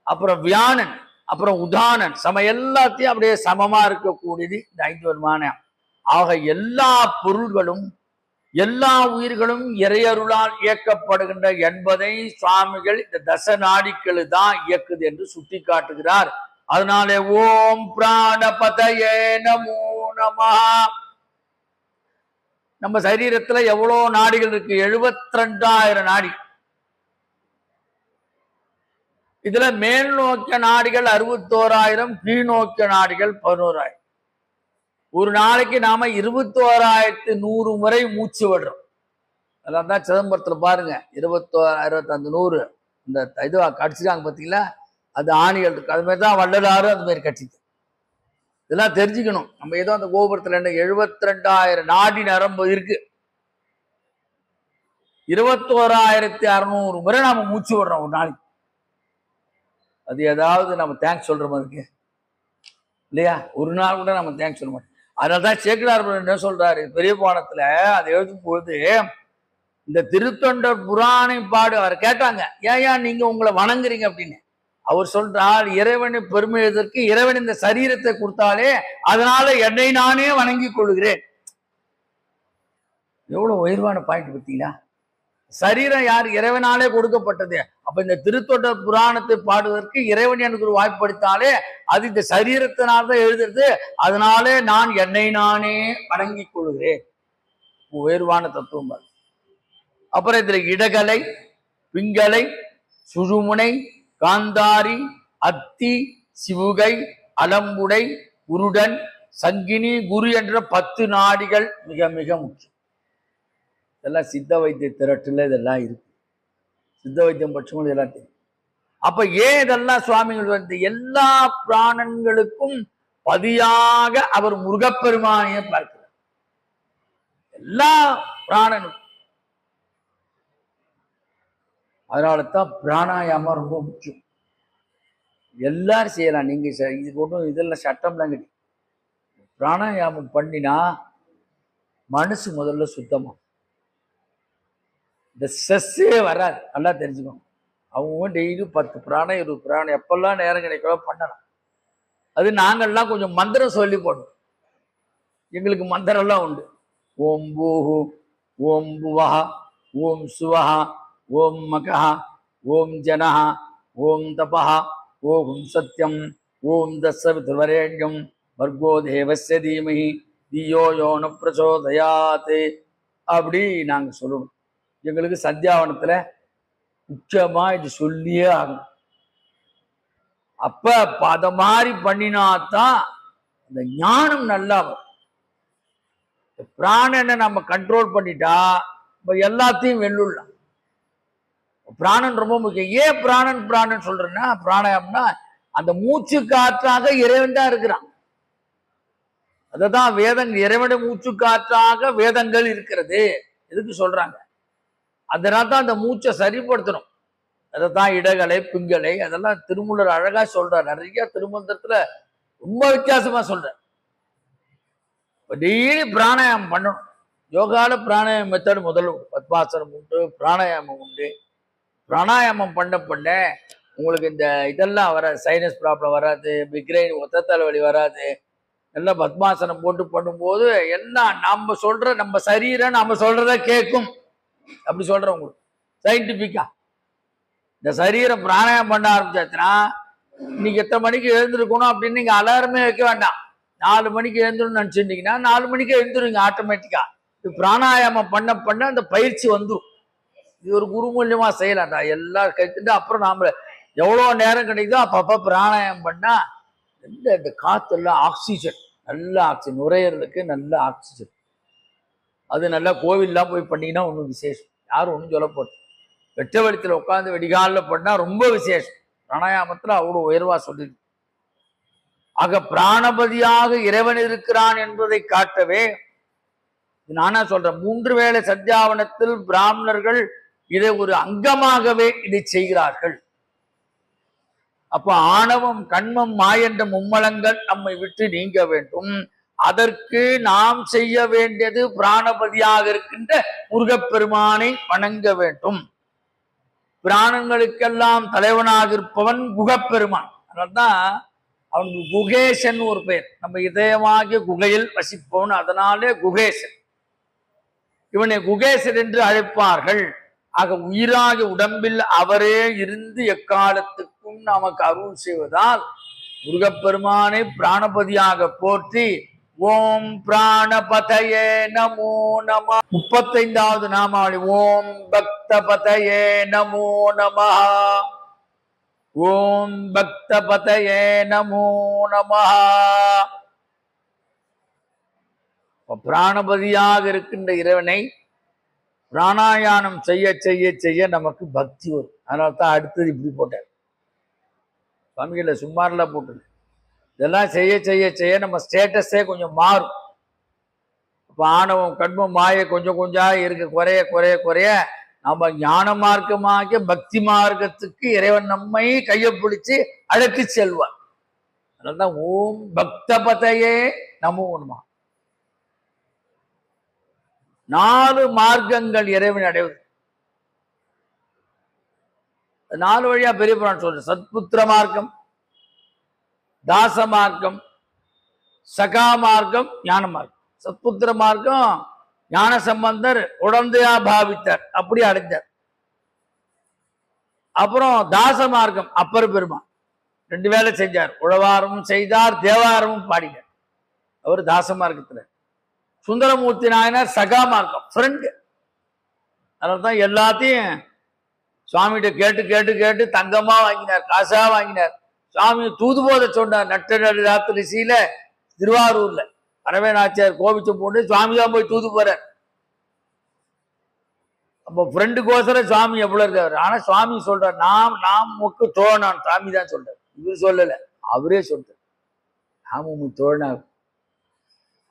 அப்புறம் வியானன், அப்புறம் உதானன், எல்லாத்தையும் அப்படியே சமமா இருக்கக்கூடியது இந்த 5 வருமான. ஆக எல்லா பொருள்களும் எல்லா உயிர்களும் இறையருளால் இயக்கப்படுகின்ற என்பதை சுவாமிகள் இந்த தசநாடிக்கள் தான் இயக்குது என்று சுட்டி காட்டுகிறார். அதனாலே ஓம் பிராணபதயே நமோ நமஹ. நம்ம சரீரத்துல எவ்வளவு நாடிகள் இருக்கு? 72,000 நாடி. இதுல மேல் நோக்கிய நாடிகள் 61,000, கீழ் நோக்கிய நாடிகள் 11,000. ஒரு நாளைக்கு நாம 21,100 முறை மூச்சு விடுறோம். அதான் தான் சிதம்பரத்துல பாருங்க, 21,65 100 இந்த இது கடிச்சிருக்காங்க பார்த்தீங்களா? அது ஆணிகள் இருக்கு. அது மாதிரி தான் வள்ளலாரும் அது மாதிரி கட்டிது. இதெல்லாம் தெரிஞ்சுக்கணும். நம்ம ஏதோ அந்த கோபுரத்துல என்ன 72,000 நாடி நரம்பு இருக்கு. 21,600 முறை நாம மூச்சு விடுறோம் ஒரு நாளைக்கு. அது ஏதாவது நம்ம தேங்க்ஸ் சொல்ற மாதிரி இருக்கு இல்லையா? ஒரு நாள் கூட நம்ம தேங்க்ஸ் சொல்ல மாட்டோம். அதனால்தான் சேக்கிழார் என்ன சொல்றாரு பெரிய புராணத்துல, அதை எழுதும் பொழுது இந்த திருத்தொண்டர் புராணை பாடு அவர் கேட்டாங்க, ஏன் நீங்க உங்களை வணங்குறீங்க அப்படின்னு. அவர் சொல்றார், இறைவனை பெருமை எழுதற்கு இறைவன் இந்த சரீரத்தை கொடுத்தாலே அதனால என்னை நானே வணங்கி கொள்கிறேன். எவ்வளவு உயர்வான பாயிண்ட் பார்த்தீங்களா? சரீரம் யார்? இறைவனாலே கொடுக்கப்பட்டது. அப்ப இந்த திருத்தொண்டர் புராணத்தை பாடுவதற்கு இறைவன் எனக்கு ஒரு வாய்ப்படுத்தாலே அது இந்த சரீரத்தினால்தான் எழுதுறது. அதனாலே நான் என்னை நானே வணங்கி கொள்கிறேன். உயர்வான தத்துவம். அப்புறம் இதுல இடகலை, பிங்களை, சுழுமுனை, காந்தாரி, அத்தி, சிவுகை, அலம்புடை, உருடன், சங்கினி, குரு என்ற 10 நாடிகள் மிக மிக முக்கியம். இதெல்லாம் சித்த வைத்திய திரட்டுல இதெல்லாம் இருக்கு. சித்த வைத்தியம் பட்சங்களும் இதெல்லாம் தெரியும். அப்ப ஏன் இதெல்லாம் சுவாமிகள் வந்து எல்லா பிராணன்களுக்கும் பதியாக அவர் முருகப்பெருமானையே பார்க்கிறார். எல்லா பிராணனுக்கும். அதனாலதான் பிராணாயாமம் ரொம்ப முக்கியம். எல்லாரும் செய்யலாம். நீங்க இதுக்கு ஒன்றும் இதெல்லாம் சட்டம்லாம் கிடையாது. பிராணாயாமம் பண்ணினா மனசு முதல்ல சுத்தமா, இந்த ஸ்ட்ரெஸ்ஸே வராது. நல்லா தெரிஞ்சுக்கணும். அவங்க டெய்லி 10 பிராணம் 20 பிராணம் எப்பெல்லாம் நேரம் கிடைக்கிறோ பண்ணலாம். அது நாங்கள்லாம் கொஞ்சம் மந்திரம் சொல்லி போடணும். எங்களுக்கு மந்திரம்லாம் உண்டு. ஓம் பூஹு, ஓம் புவஹ, ஓம் சுவஹ, ஓம் மகஹ, ஓம் ஜனஹ, ஓம் தபஹ, ஓம் சத்யம், ஓம் தஸ்ஸவிதுர்வரேண்யம் வர்கோ தேவஸ்ய தீமஹி தியோ யோ ந பிரசோதயாத். அப்படி நாங்க சொல்லணும். எங்களுக்கு சந்தியாவனத்துல முக்கியமா இது சொல்லியே ஆகும். அப்ப அத மாதிரி பண்ணினாத்தான் அந்த ஞானம் நல்லா வரும். பிராணனை நம்ம கண்ட்ரோல் பண்ணிட்டா எல்லாத்தையும் வெல்லுலாம். பிராணன் ரொம்ப முக்கியம். ஏன் பிராணன் பிராணன் சொல்றேன்னா, பிராணாயாமம்னா அந்த மூச்சு காற்றாக இறைவன் தான் இருக்கிறான். அததான் வேதங்கள், இறைவனுடைய மூச்சு காற்றாக வேதங்கள் இருக்கிறது எதுக்கு சொல்றாங்க. அதனால தான் அந்த மூச்சை சரிப்படுத்தணும். அதைத்தான் இடகலை பிங்கலை அதெல்லாம் திருமூலர் அழகா சொல்றார். நிறைய திருமந்திரத்துல ரொம்ப வித்தியாசமா சொல்ற. டெய்லி பிராணாயாமம் பண்ணணும். யோகால பிராணாயாம மெத்தட் முதல்ல பத்மாசனம் உண்டு, பிராணாயாமம் உண்டு. பிராணாயாமம் பண்ண உங்களுக்கு இந்த இதெல்லாம் வராது, சைனஸ் ப்ராப்ளம் வராது, மிக்ரைன் ஒத்த தலைவலி வராது. எல்லாம் பத்மாசனம் போட்டு பண்ணும்போது எல்லாம் நம்ம சொல்ற, நம்ம சரீரம் நம்ம சொல்றத கேட்கும். அப்படி சொல்றேன் உங்களுக்கு சயின்டிபிக்கா. இந்த சரீரம் பிராணாயாமம் பண்ண ஆரம்பிச்சாச்சுன்னா இன்னைக்கு எத்தனை மணிக்கு எழுந்திருக்கணும் அப்படின்னு நீங்க அலாரமே வைக்க வேண்டாம். 4 மணிக்கு எழுந்துருன்னு நினைச்சிருந்தீங்கன்னா 4 மணிக்கு எழுந்துருங்க ஆட்டோமேட்டிக்கா. இது பிராணாயாமம் பண்ண அந்த பயிற்சி வந்துடும். இது ஒரு குரு மூலியமா செய்யலாம்டா. எல்லாம் கற்றுட்டு அப்புறம் நாம எவ்வளவு நேரம் கிடைக்குதோ அப்பப்ப பிராணாயாமம் பண்ணா இந்த காத்தெல்லாம் ஆக்சிஜன், நல்ல ஆக்சிஜன், நுரையீரலுக்கு நல்ல ஆக்சிஜன். அது நல்லா கோவில்லாம் போய் பண்ணீங்கன்னா ஒன்றும் விசேஷம். யாரும் ஒன்றும் சொல்ல போட்டு வெட்ட வெளித்தில் உட்காந்து வெடிகாலில் பண்ணா ரொம்ப விசேஷம். பிராணாயாமத்துல அவ்வளோ உயர்வா சொல்லிது. ஆக பிராணபதியாக இறைவன் இருக்கிறான் என்பதை காட்டவே நானா சொல்றேன். 3 வேளை சத்தியாவனத்தில் பிராமணர்கள் இதை ஒரு அங்கமாகவே இதை செய்கிறார்கள். அப்ப ஆணவம் கண்மம் மாயென்ற மும்மலங்கள் நம்மை விட்டு நீங்க வேண்டும். அதற்கு நாம் செய்ய வேண்டியது பிராணபதியாக இருக்கின்ற முருகப்பெருமானை வணங்க வேண்டும். பிராணங்களுக்கெல்லாம் தலைவனாக இருப்பவன் குகப்பெருமான். அதனால்தான் அவனுக்கு குகேசன் ஒரு பெயர். நம்ம இதயமாகிய குகையில் வசிப்பவன், அதனாலே குகேசன். இவனை குகேசன் என்று அழைப்பார்கள். ஆக உயிராக உடம்பில் அவரே இருந்து எக்காலத்துக்கும் நமக்கு அருள் செய்வதால் முருகப்பெருமானை பிராணபதியாக போற்றி ஓம் பிராணபதயே நமோ நம. 35வது நாமாவளி ஓம் பக்தபதயே நமோ நம. ஓம் பக்தபதயே நமோ நம. பிராணபதியாக இருக்கின்ற இறைவனை பிராணாயாமம் செய்ய செய்ய செய்ய நமக்கு பக்தி வரும். அதனால தான் அடுத்தது இப்படி போட்டார். சுவாமிகளை சும்மாரெல்லாம் போட்டது. இதெல்லாம் செய்ய செய்ய செய்ய நம்ம ஸ்டேட்டஸே கொஞ்சம் மாறும். இப்போ ஆணவம் கண்மம் மாய கொஞ்சம் கொஞ்சம் இருக்க குறைய குறைய குறைய நம்ம ஞான மார்க்கமாகிய பக்தி மார்க்கத்துக்கு இறைவன் நம்மை கையை பிடிச்சு அழைத்து செல்வார். அதனால்தான் ஓம் பக்தபதையே நமோ நம. 4 மார்க்கங்கள் இறைவன் அடைவது. 4 வழியா பெரிய புராணம் சொல்ற. சத்புத்திர மார்க்கம், தாச மார்க்கம், சகா மார்க்கம், ஞான மார்க்கம். சத்புத்திர மார்க்கம் ஞான சம்பந்தர் உடந்தையா பாவித்தார், அப்படி அடைந்தார். அப்புறம் தாச மார்க்கம் அப்பர் பெருமான் 2 வேளை செஞ்சார். உழவாரமும் செய்தார், தேவாரமும் பாடினார். அவர் தாச மார்க்கத்துல. சுந்தரமூர்த்தி நாயனார் சகா மார்க்கம், ஃப்ரெண்டு. அதனால்தான் எல்லாத்தையும் சுவாமிகிட்ட கேட்டு கேட்டு கேட்டு தங்கமா வாங்கினார், காசா வாங்கினார். சுவாமி தூது போத சொன்னார். நட்ட ராத்திரிசியில திருவாரூர்ல அரவேநாச்சியார் கோபிச்ச போட்டு சுவாமி தான் போய் தூது போறார். அப்போ ஃப்ரெண்டுக்கோசரம் சுவாமி எவ்வளவு இருக்காரு. ஆனா சுவாமி சொல்றார், நாம் முக்கு தோழனான். சுவாமி தான் சொல்றார், இவர் சொல்லல, அவரே சொல்றார். நாம் உங்க தோழனா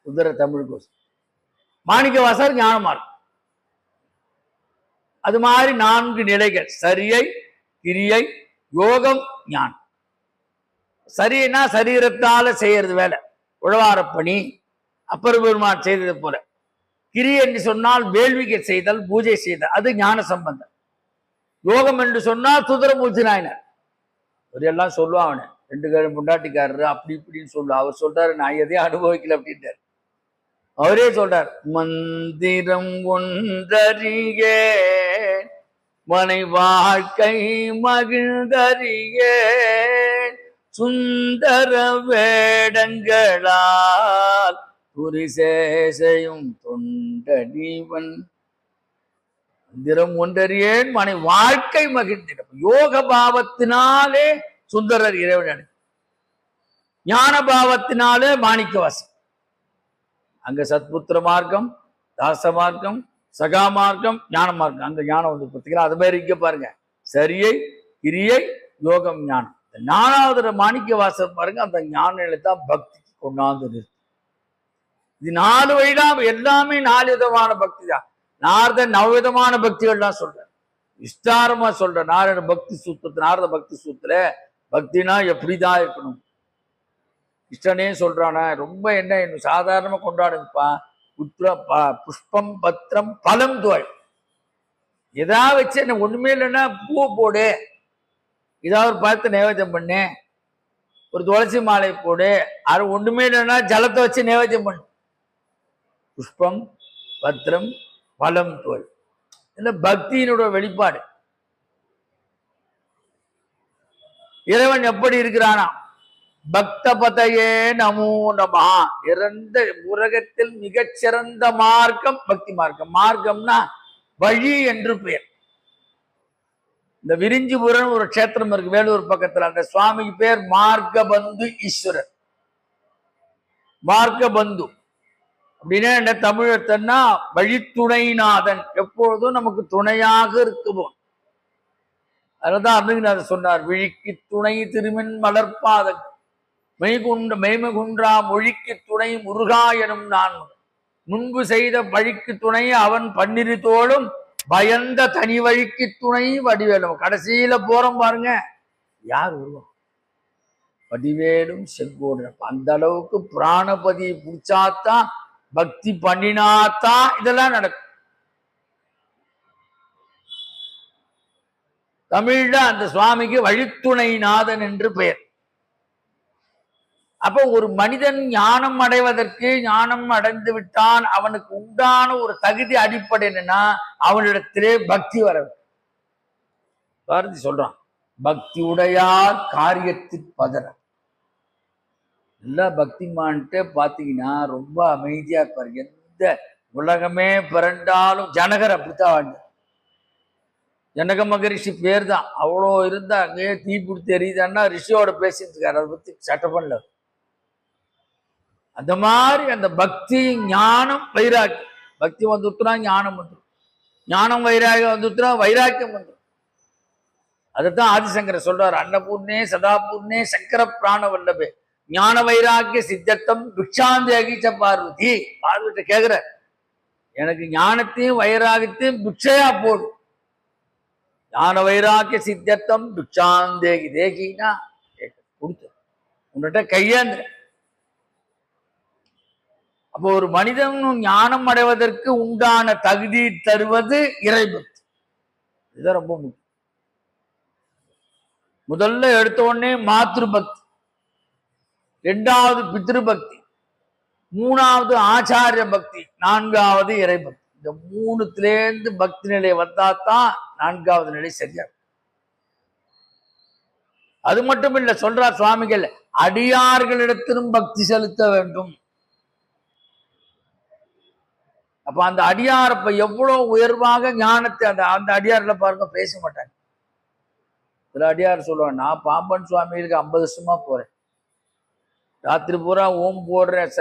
சுந்தர தமிழுக்கோசம். மாணிக்க வாசகர் ஞானமா இருக்கும். அது மாதிரி 4 நிலைகள்: சரியை, கிரியை, யோகம், ஞானம். சரியைனா சரீரத்தால செய்யறது வேலை, உழவாரப்பணி, அப்பர் பெருமான் செய்தது போல. கிரி என்று சொன்னால் வேள்விகை செய்தல், பூஜை செய்தல், அது ஞான சம்பந்தம். யோகம் என்று சொன்னால் சுந்தரமூர்த்தி நாயனார் எல்லாம் சொல்லுவான். 2 பேரும் முண்டாட்டிக்காரரு அப்படி இப்படின்னு சொல்லுவா. அவர் சொல்றாரு, நான் எதையும் அனுபவிக்கல அப்படின்ட்டார். அவரே சொல்றார், மந்திரம் ஒன்றறியே மனை வாழ்க்கை மகிழ்ந்தறியே சுந்தர வேடங்களால் புரிசேசையும் தொண்டடிவன். மந்திரம் ஒன்றறியேன் மனை வாழ்க்கை மகிழ்ந்திடும். யோக பாவத்தினாலே சுந்தரர் இறைவன், ஞான பாவத்தினாலே மாணிக்கவாசன். அங்க சத்புத்திர மார்க்கம், தாச மார்க்கம், சகா மார்க்கம், ஞான மார்க்கம். அங்க ஞானம் வந்து பார்த்தீங்களா? அது மாதிரி இங்க பாருங்க, சரியை, கிரியை, யோகம், ஞானம். நாலாவது மாணிக்க வாசகர் பாருங்க, அந்த ஞான நிலை தான் பக்திக்கு கொண்டாந்து நிறுத்தும். இது 4 வழிதான், எல்லாமே 4 விதமான பக்தி தான். நாரத நவவிதமான பக்திகள்லாம் சொல்ற, விஸ்தாரமா சொல்ற. நாராயண பக்தி சூத்திரத்து, நாரத பக்தி சூத்திர பக்தினா எப்படிதான் இருக்கணும் இஷ்டனே சொல்றானா. ரொம்ப என்ன சாதாரணமா கொண்டாடுங்கப்பா. புஷ்பம் பத்திரம் பலம் தோல், ஏதாவது வச்சு என்ன ஒண்ணுமே இல்லைன்னா பூ போடு, ஏதாவது ஒரு பழத்தை நைவேத்தியம் பண்ணு, ஒரு துளசி மாலை போடு, அது ஒண்ணுமே இல்லைன்னா ஜலத்தை வச்சு நைவேத்தியம் பண்ணு. புஷ்பம் பத்திரம் பலம் தோல், இல்ல பக்தியினுடைய வெளிப்பாடு. இறைவன் எப்படி இருக்கிறானா, பக்த பதையே நமோ நமஹ. இறந்த உலகத்தில் மிகச்சிறந்த மார்க்கம் பக்தி மார்க்கம். மார்க்கம்னா வழி என்று பெயர். இந்த விரிஞ்சிபுரம் ஒரு கஷேத்திரம் இருக்கு வேலூர் பக்கத்துல, அந்த சுவாமிக்கு பேர் மார்க்கபந்து ஈஸ்வரர். மார்க்கபந்து அப்படின்னா என்ன தமிழத்தன்னா வழித்துணைநாதன், எப்பொழுதும் நமக்கு துணையாக இருக்குவோம். அதுதான் அருணகிரிநாதர் சொன்னார், விழிக்கு துணை திருமின் மலர்பாதம் மெய்மகுன்றா மொழிக்கு துணை முருகா எனும் நான் முன்பு செய்த வழிக்கு துணை அவன் பன்னிரு தோளும் பயந்த தனி வழிக்கு துணை வடிவேலும். கடைசியில போறோம் பாருங்க, யார் வருவோம்? வடிவேலும் செங்கோடு. அந்த அளவுக்கு பிராணபதியை பிடிச்சாத்தான், பக்தி பண்ணினாத்தான் இதெல்லாம் நடக்கும். தமிழ்ல அந்த சுவாமிக்கு வழித்துணை நாதன் என்று பெயர். அப்போ ஒரு மனிதன் ஞானம் அடைவதற்கு, ஞானம் அடைந்து விட்டான், அவனுக்கு உண்டான ஒரு தகுதி அடிப்படை என்னன்னா, அவனிடத்திலே பக்தி வர. பாரதி சொல்றான், பக்தி உடையார் காரியத்தில் பதற. எல்லா பக்திமான்ட்டு பாத்தீங்கன்னா ரொம்ப அமைதியா இருப்பாரு. எந்த உலகமே பிறண்டாலும், ஜனகர் அப்படித்தான் வாழ்ந்தார். ஜனக மகரிஷி பேர் தான். அவ்வளோ இருந்தா அங்கேயே தீ பிடித்து எரியுதான்னா ரிஷியோட பேசிட்டு இருக்காரு, அதை பத்தி சட்டம் பண்ணல. அந்த மாதிரி அந்த பக்தி ஞானம் வைராக்கியம், பக்தி வந்துட்டுனா ஞானம் வந்துடும், ஞானம் வைராகியம் வந்துட்டுனா வைராக்கியம் வந்துடும். அதைத்தான் ஆதிசங்கர சொல்றாரு, அன்னபூர்ணே சதாபூர்ணே சங்கர பிராண வல்லபே ஞான வைராக்கிய சித்தத்தம் பிக்ஷாந்தேகிச்ச பார்வதி. பார்வதிட்ட கேக்குற, எனக்கு ஞானத்தையும் வைராகியத்தையும் பிக்ஷையா போடு. ஞான வைராக்கிய சித்தத்தம் பிக்ஷாந்தேகி தேகினா கொடுத்து உன்கிட்ட கையாந்து. அப்போ ஒரு மனிதன் ஞானம் அடைவதற்கு உண்டான தகுதி தருவது இறைபக்தி. இதுதான் ரொம்ப முக்கியம். முதல்ல எடுத்த உடனே மாத்ரு பக்தி, 2வது பித்ரு பக்தி, 3வது ஆச்சாரிய பக்தி, 4வது இறைபக்தி. இந்த 3லேருந்து பக்தி நிலை வந்தாதான் 4வது நிலை சரியா. அது மட்டும் இல்ல, சொல்றார் சுவாமிகள், அடியார்களிடத்திலும் பக்தி செலுத்த வேண்டும். அப்ப அந்த அடியார் இப்ப எவ்வளவு உயர்வாக ஞானத்தை அந்த அடியார்ல பாருங்க பேச மாட்டாங்க. சில அடியார் சொல்லுவாங்க, நான் பாம்பன் சுவாமிகளுக்கு 50 வருஷமா போறேன், ராத்திரி பூரா ஓம் போடுறேன்,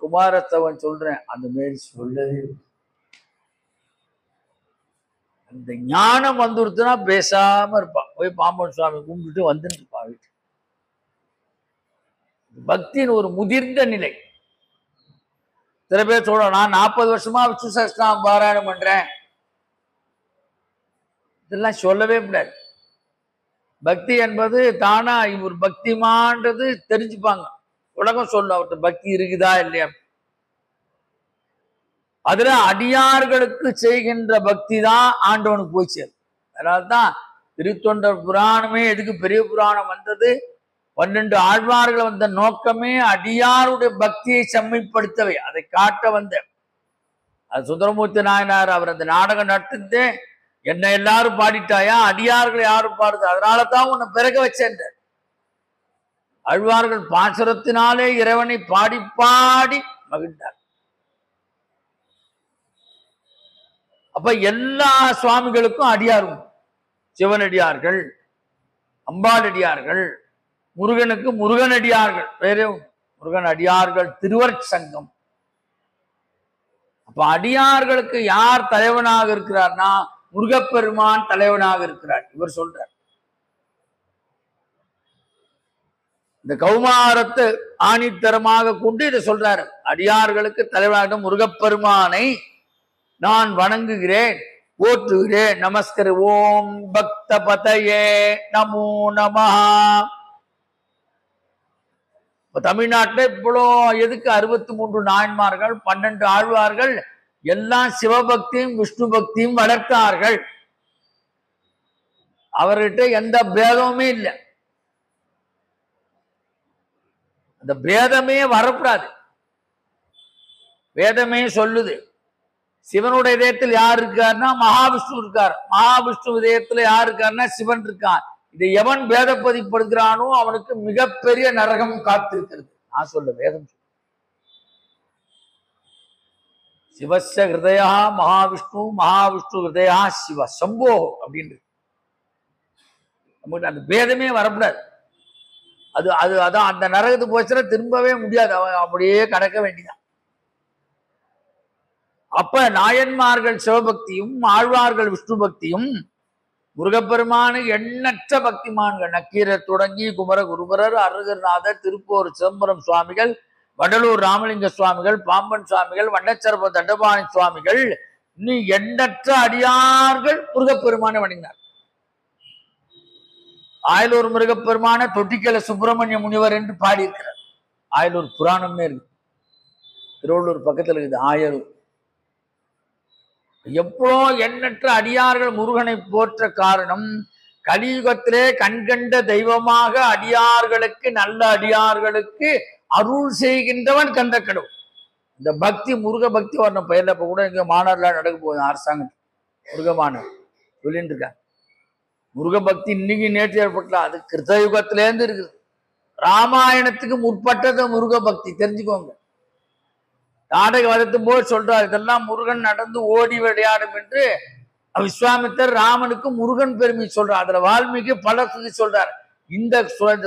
குமாரஸ்தவன் சொல்றேன், அந்த மாரி சொல்லவே. அந்த ஞானம் வந்துடுத்துனா பேசாம இருப்பான். போய் பாம்பன் சுவாமி கும்பிட்டு வந்துட்டு இருப்பான் வீட்டு. பக்தியின் ஒரு முதிர்ந்த நிலை. சில பேர் சொல்றோம், நான் 40 வருஷமா விஷ்ணு சஹஸ்ரநாமம் பாராயணம் பண்றேன், இதெல்லாம் சொல்லவே முடியாது. பக்தி என்பது தானா இவர் பக்திமான்றது தெரிஞ்சுப்பாங்க, உலகம் சொல்லும் அவர்கிட்ட பக்தி இருக்குதா இல்லையா. அதுல அடியார்களுக்கு செய்கின்ற பக்தி தான் ஆண்டவனுக்கு போய் சேரும். அதனால்தான் திருத்தொண்டர் புராணமே எதுக்கு பெரிய புராணம் வந்தது, 12 ஆழ்வார்கள் வந்த நோக்கமே அடியாருடைய பக்தியை செம்மைப்படுத்தவே, அதை காட்ட வந்த. அது சுந்தரமூர்த்தி நாயனார் அவர் அந்த நாடகம் நடத்துட்டு, என்ன எல்லாரும் பாடிட்டாயா, அடியார்கள் யாரும் பாடுது, அதனால தான் உன்னை பிறக வச்சேன். ஆழ்வார்கள் பாசுரத்தினாலே இறைவனை பாடி பாடி மகிழ்ந்தார். அப்ப எல்லா சுவாமிகளுக்கும் அடியாரும், சிவனடியார்கள், அம்பாளடியார்கள், முருகனுக்கு முருகனடியார்கள், வேற முருகன் அடியார்கள் திருவற்சங்கம். அப்ப அடியார்களுக்கு யார் தலைவனாக இருக்கிறார்னா முருகப்பெருமான் தலைவனாக இருக்கிறார். இவர் சொல்றார், இந்த கௌமாரத்தை ஆணித்தரமாக கொண்டு இதை சொல்றாரு. அடியார்களுக்கு தலைவனாக முருகப்பெருமானை நான் வணங்குகிறேன், போற்றுகிறேன். நமஸ்கர். ஓம் பக்த பதயே நமோ நமஹ. தமிழ்நாட்டில் இவ்வளோ எதுக்கு 63 நாயன்மார்கள், 12 ஆழ்வார்கள் எல்லாம் சிவபக்தியும் விஷ்ணு பக்தியும் வளர்த்தார்கள். அவர்கிட்ட எந்த பேதமுமே இல்லை. அந்த பேதமே வரக்கூடாது. வேதமே சொல்லுது, சிவனுடைய இதயத்தில் யார் இருக்காருன்னா மகாவிஷ்ணு இருக்கார், மகாவிஷ்ணு இதயத்துல யார் இருக்காருன்னா சிவன் இருக்கார். இதை எவன் பேதப்பதிப்படுகிறானோ அவனுக்கு மிகப்பெரிய நரகம் காத்திருக்கிறது. நான் சொல்ல வேதம் சிவச ஹிருதயா மகாவிஷ்ணு, மகாவிஷ்ணு ஹிருதயா சிவ சம்போ அப்படின்னு. நமக்கு அந்த பேதமே வரக்கூடாது. அது அது அதான் அந்த நரகத்துக்கு போச்சுன்னா திரும்பவே முடியாது, அவன் அப்படியே கடக்க வேண்டியதான். அப்ப நாயன்மார்கள் சிவபக்தியும் ஆழ்வார்கள் விஷ்ணு பக்தியும் முருகப்பெருமானு எண்ணற்ற பக்திமான்கள். நக்கீரர் தொடங்கி குமர குருபரர், அருகர்நாதர், திருப்பூர் சிதம்பரம் சுவாமிகள், வடலூர் ராமலிங்க சுவாமிகள், பாம்பன் சுவாமிகள், வண்டச்சரப தண்டபாணி சுவாமிகள், இன்னும் எண்ணற்ற அடியார்கள் முருகப்பெருமானை வணங்கினார். ஆயலூர் முருகப்பெருமான தொட்டிக்கல சுப்பிரமணிய முனிவர் என்று பாடியிருக்கிறார். ஆயலூர் புராணமே இருக்கு, திருவள்ளூர் பக்கத்தில் இருக்குது ஆயலூர். எவ்வளோ எண்ணற்ற அடியார்கள் முருகனை போற்ற காரணம், கலியுகத்திலே கண்கண்ட தெய்வமாக அடியார்களுக்கு, நல்ல அடியார்களுக்கு அருள் செய்கின்றவன் கந்த கடவுள். இந்த பக்தி முருக பக்தி வர்ண பயிரில் இப்போ கூட இங்கே மாநாடுலாம் நடக்க போகுது. அரசாங்கம் முருக மாநாடு சொல்லிட்டு இருக்காங்க. முருக பக்தி இன்னைக்கு நேற்று ஏற்பட்டலாம், அது கிருத்தயுகத்திலேருந்து இருக்குது. ராமாயணத்துக்கு முற்பட்டது முருக பக்தி, தெரிஞ்சுக்கோங்க. நாடக வதத்தும் போது சொல்றார், இதெல்லாம் முருகன் நடந்து ஓடி விளையாடும் என்று விஸ்வாமித்தர் ராமனுக்கு முருகன் பெருமை சொல்றார். அதுல வால்மீகி பல சுதி சொல்றார். இந்த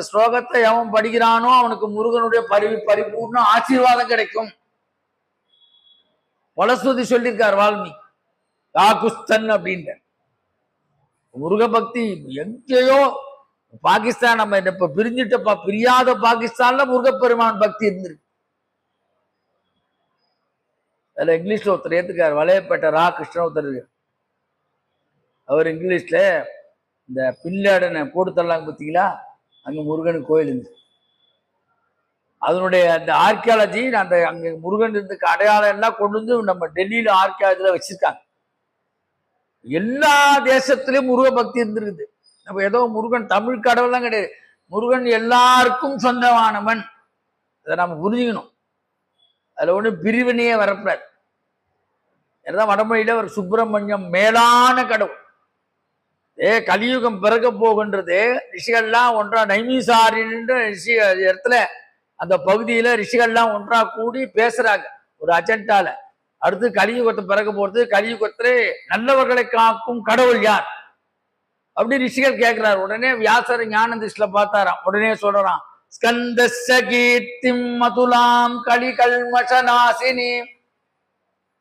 ஸ்லோகத்தை எவன் படிக்கிறானோ அவனுக்கு முருகனுடைய பரிபூர்ண ஆசீர்வாதம் கிடைக்கும். பலஸ்ருதி சொல்லியிருக்கார் வால்மீகி. காகுஸ்தன் அப்படின்ற முருக பக்தி எங்கேயோ பாகிஸ்தான், நம்ம இப்ப பிரிஞ்சுட்டப்பா, பிரியாத பாகிஸ்தான்ல முருகப்பெருமான் பக்தி இருந்திருக்கு. அதில் இங்கிலீஷ்ல ஒருத்தர் ஏற்றுக்கார், வளையப்பேட்டை ரா கிருஷ்ணன் ஒருத்தர் இருக்கு. அவர் இங்கிலீஷ்ல இந்த பின்லேடனை போட்டு தரலாங்க பார்த்தீங்களா, அங்கே முருகனுக்கு கோயில் இருந்துச்சு. அதனுடைய அந்த ஆர்கியாலஜி, அந்த அங்கே முருகன் இருந்துக்கு அடையாளம் எல்லாம் கொண்டு வந்து நம்ம டெல்லியில ஆர்கியாலஜியில் வச்சிருக்காங்க. எல்லா தேசத்திலையும் முருக பக்தி இருந்திருக்குது. நம்ம ஏதோ முருகன் தமிழ் கடவுள்லாம் கிடையாது, முருகன் எல்லாருக்கும் சொந்தமானவன். அதை நம்ம புரிஞ்சுக்கணும். அதில் ஒன்றும் பிரிவினையே வரக்கூடாது. ஏன்னா வடமொழியில ஒரு சுப்பிரமணியம் மேலான கடவுள். கலியுகம் பிறக்க போகின்றது. ரிஷிகள்லாம் ஒன்றா நைமிசாரின்ற ரிஷி இடத்துல, அந்த பகுதியில ரிஷிகள்லாம் ஒன்றா கூடி பேசுறாங்க ஒரு அஜெண்டால. அடுத்து கலியுகத்தை பிறக்க போறது, கலியுகத்திலே நல்லவர்களை காக்கும் கடவுள் யார் அப்படி ரிஷிகள் கேட்கிறார். உடனே வியாசர் ஞான திருஷ்டில பார்த்தாராம். உடனே சொல்றான், ஸ்கந்தஸ்ய கீர்த்திம் மதுலாம் கலிகல்மஷநாசினி.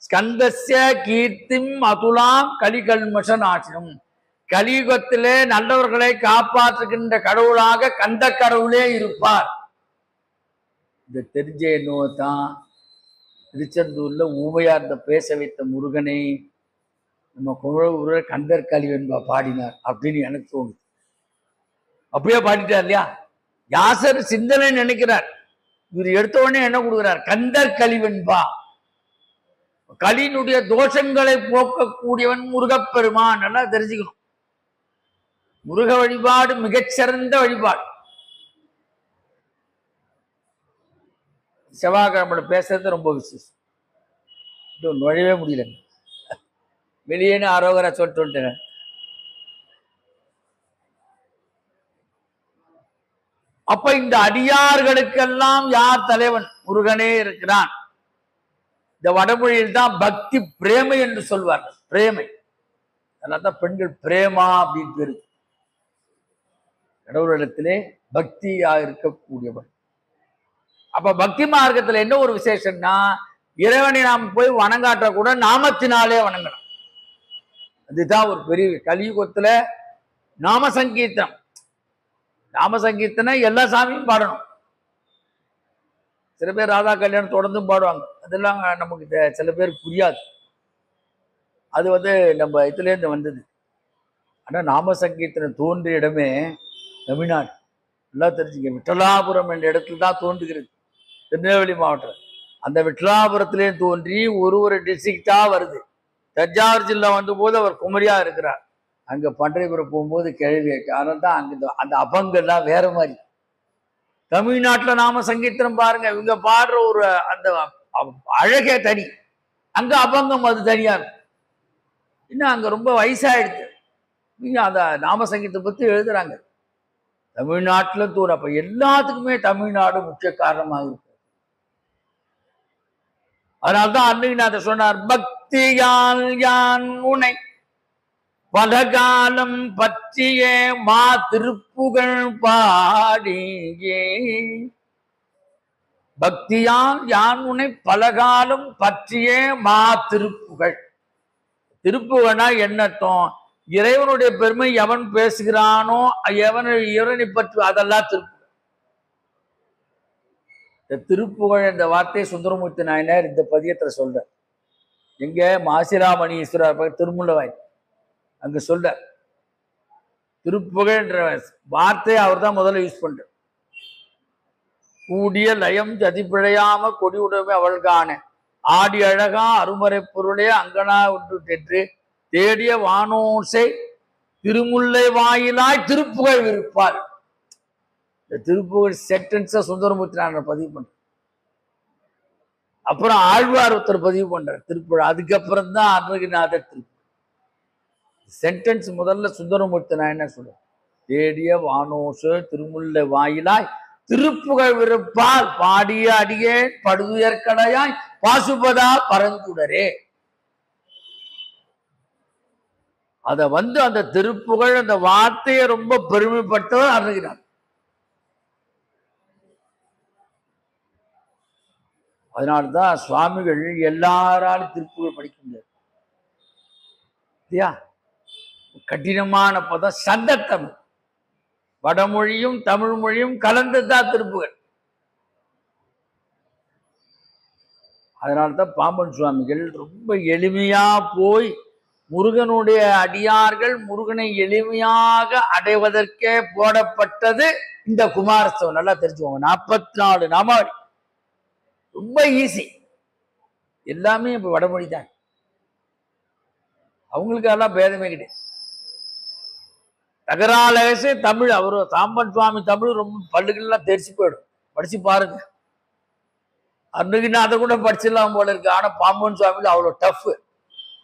ஸ்கந்தஸ்ய கீர்த்திம் அதுலாம் கலிகல்மஷநாசினம். கலியுகத்திலே நல்லவர்களை காப்பாற்றுகின்ற கடவுளாக கந்த கடவுளே இருப்பார். இந்த தெரிஞ்ச என்னதான் திருச்செந்தூர்ல ஊமையார்ந்த பேச வைத்த முருகனை நம்ம குமரகுருவர் கந்தர் கலிவென்பா பாடினார் அப்படின்னு எனக்கு தோணுது. அப்படியே பாடிட்டார் இல்லையா? யாசர் சிந்தனை நினைக்கிறார். இவர் எடுத்த உடனே என்ன கொடுக்கிறார்? கந்தர் கலிவென்பா. கலியினுடைய தோஷங்களை போக்கக்கூடியவன் முருகப்பெருமான். நல்லா தெரிஞ்சுக்கணும். முருக வழிபாடு மிகச்சிறந்த வழிபாடு. செவ்வாய்க்கிழமை பேசுறது ரொம்ப விசேஷம். நுழையவே முடியல, வெளியேன்னு ஆரோகரா சொல்லிட்டு வந்துட்டேன். அப்ப இந்த அடியார்களுக்கெல்லாம் யார் தலைவன்? முருகனே இருக்கிறான். இந்த வடமொழியில் தான் பக்தி பிரேமை என்று சொல்வார்கள். பிரேமை, அதனால்தான் பெண்கள் பிரேமா அப்படின்னு பேரு. கடவுளிடத்திலே பக்தியா இருக்கக்கூடியவன். அப்ப பக்தி மார்க்கத்துல என்ன ஒரு விசேஷம்னா, இறைவனை நாம் போய் வணங்காட்ட கூட நாமத்தினாலே வணங்கணும். அதுதான் ஒரு பெரிய கலியுகத்துல நாம சங்கீர்த்தனம். நாம சங்கீர்த்தனை எல்லா சாமியும் பாடணும். சில பேர் ராதா கல்யாணம் தொடர்ந்தும் பாடுவாங்க. அதெல்லாம் நமக்கு சில பேருக்கு புரியாது. அது நம்ம இதுலேருந்து வந்தது. ஆனால் நாம சங்கீர்த்தனம் தோன்றிய இடமே தமிழ்நாடு. நல்லா தெரிஞ்சுங்க. விட்டலாபுரம் என்ற இடத்துல தான் தோன்றுகிறது, திருநெல்வேலி மாவட்டம். அந்த விட்டலாபுரத்திலே தோன்றி ஒரு டிஸ்ட்ரிக்டா வருது. தஞ்சாவூர் ஜில்லா வந்த போது அவர் குமரியா இருக்கிறார். அங்க பண்டரிபுரம் போகும்போது கேள்வி அதனால தான் அங்க அந்த அபங்கெல்லாம் வேற மாதிரி. தமிழ்நாட்டுல நாம சங்கீர்த்தனம் பாருங்க, இவங்க பாடுற ஒரு அந்த அழகே தனி, அங்க அபங்கம் அது தனியா இருக்கும். இன்னும் அங்க ரொம்ப வயசாயிடுச்சு. நீங்க அந்த நாம சங்கீதத்தை பத்தி எழுதுறாங்க. தமிழ்நாட்டுல தூரம். அப்ப எல்லாத்துக்குமே தமிழ்நாடு முக்கிய காரணமாக இருக்கு. அதனால்தான் அன்னைக்கு சொன்னார், பக்தியால் யான் உனை பலகாலம் பற்றிய மா திருப்புகழ் பாடியே. பக்தியால் யான் உனை பலகாலம் பற்றிய மா திருப்புகழ். திருப்புகழ்னா என்னத்தம்? இறைவனுடைய பெருமை எவன் பேசுகிறானோ இறைவனை பற்றி அதெல்லாம் திருப்புகழ். இந்த திருப்புகழ் என்ற வார்த்தையை சுந்தரமூர்த்தி நாயனார் இந்த பதியத்துல சொல்ற. எங்க மாசிராமணி ஈஸ்வரர் திருமுல்லவாய் அங்க சொல்ற திருப்புகழ் என்ற வார்த்தையை அவர் தான் முதல்ல யூஸ் பண்ற. கூடிய லயம் ஜதிப்பிழையாம கொடி உடமை அவள்கான ஆடி அழகா அருமறை பொருளே அங்கனா ஒன்று தெற்று தேடிய வானோசை திருமுல்லை வாயிலாய் திருப்புகழ் விருப்பார். இந்த திருப்புகழ் சென்டென்ஸை சுந்தரமூர்த்தி நான் பதிவு பண்றேன். அப்புறம் ஆழ்வார் ஒருத்தர் பதிவு பண்றார் திருப்புகழ். அதுக்கப்புறம் தான் அருணகிரிநாதர் திருப்புகழ். சென்டென்ஸ் முதல்ல சுந்தரமூர்த்தி நான் என்ன சொல்றேன், தேடிய வானோசை திருமுல்லை வாயிலாய் திருப்புகழ் விருப்பால் பாடிய அடியே படுதுயர்கடையாய் பாசுபதா பரந்துடரே. அத அந்த திருப்புகழ் அந்த வார்த்தையை ரொம்ப பெருமைப்பட்டவர் அருணகிரிநாதர். அதனால்தான் சுவாமிகள் எல்லாராலும் திருப்புகழ் படிக்க முடியாது இல்லையா? கடினமான பதம் சந்தத்தமிழ், வடமொழியும் தமிழ் மொழியும் கலந்துதான் திருப்புகழ். அதனால்தான் பாம்பன் சுவாமிகள் ரொம்ப எளிமையா போய் முருகனுடைய அடியார்கள் முருகனை எளிமையாக அடைவதற்கே போடப்பட்டது இந்த குமாரஸ்தவம். நல்லா தெரிஞ்சுக்கோங்க. 44 நாமாவளி ரொம்ப ஈஸி. எல்லாமே இப்ப வடமொழி தான். அவங்களுக்கு எல்லாம் பேதமே கிடையாது. தகராலகசே தமிழ். அவரு சாம்பன் சுவாமி தமிழ் ரொம்ப பல்லுகள்லாம் தெரிச்சு போயிடும். படிச்சு பாருங்க. அருணகிரிநாதர் கூட படிச்சிடலாம் போல இருக்கு. ஆனா பாம்பன் சுவாமியில் அவ்வளவு டஃப்.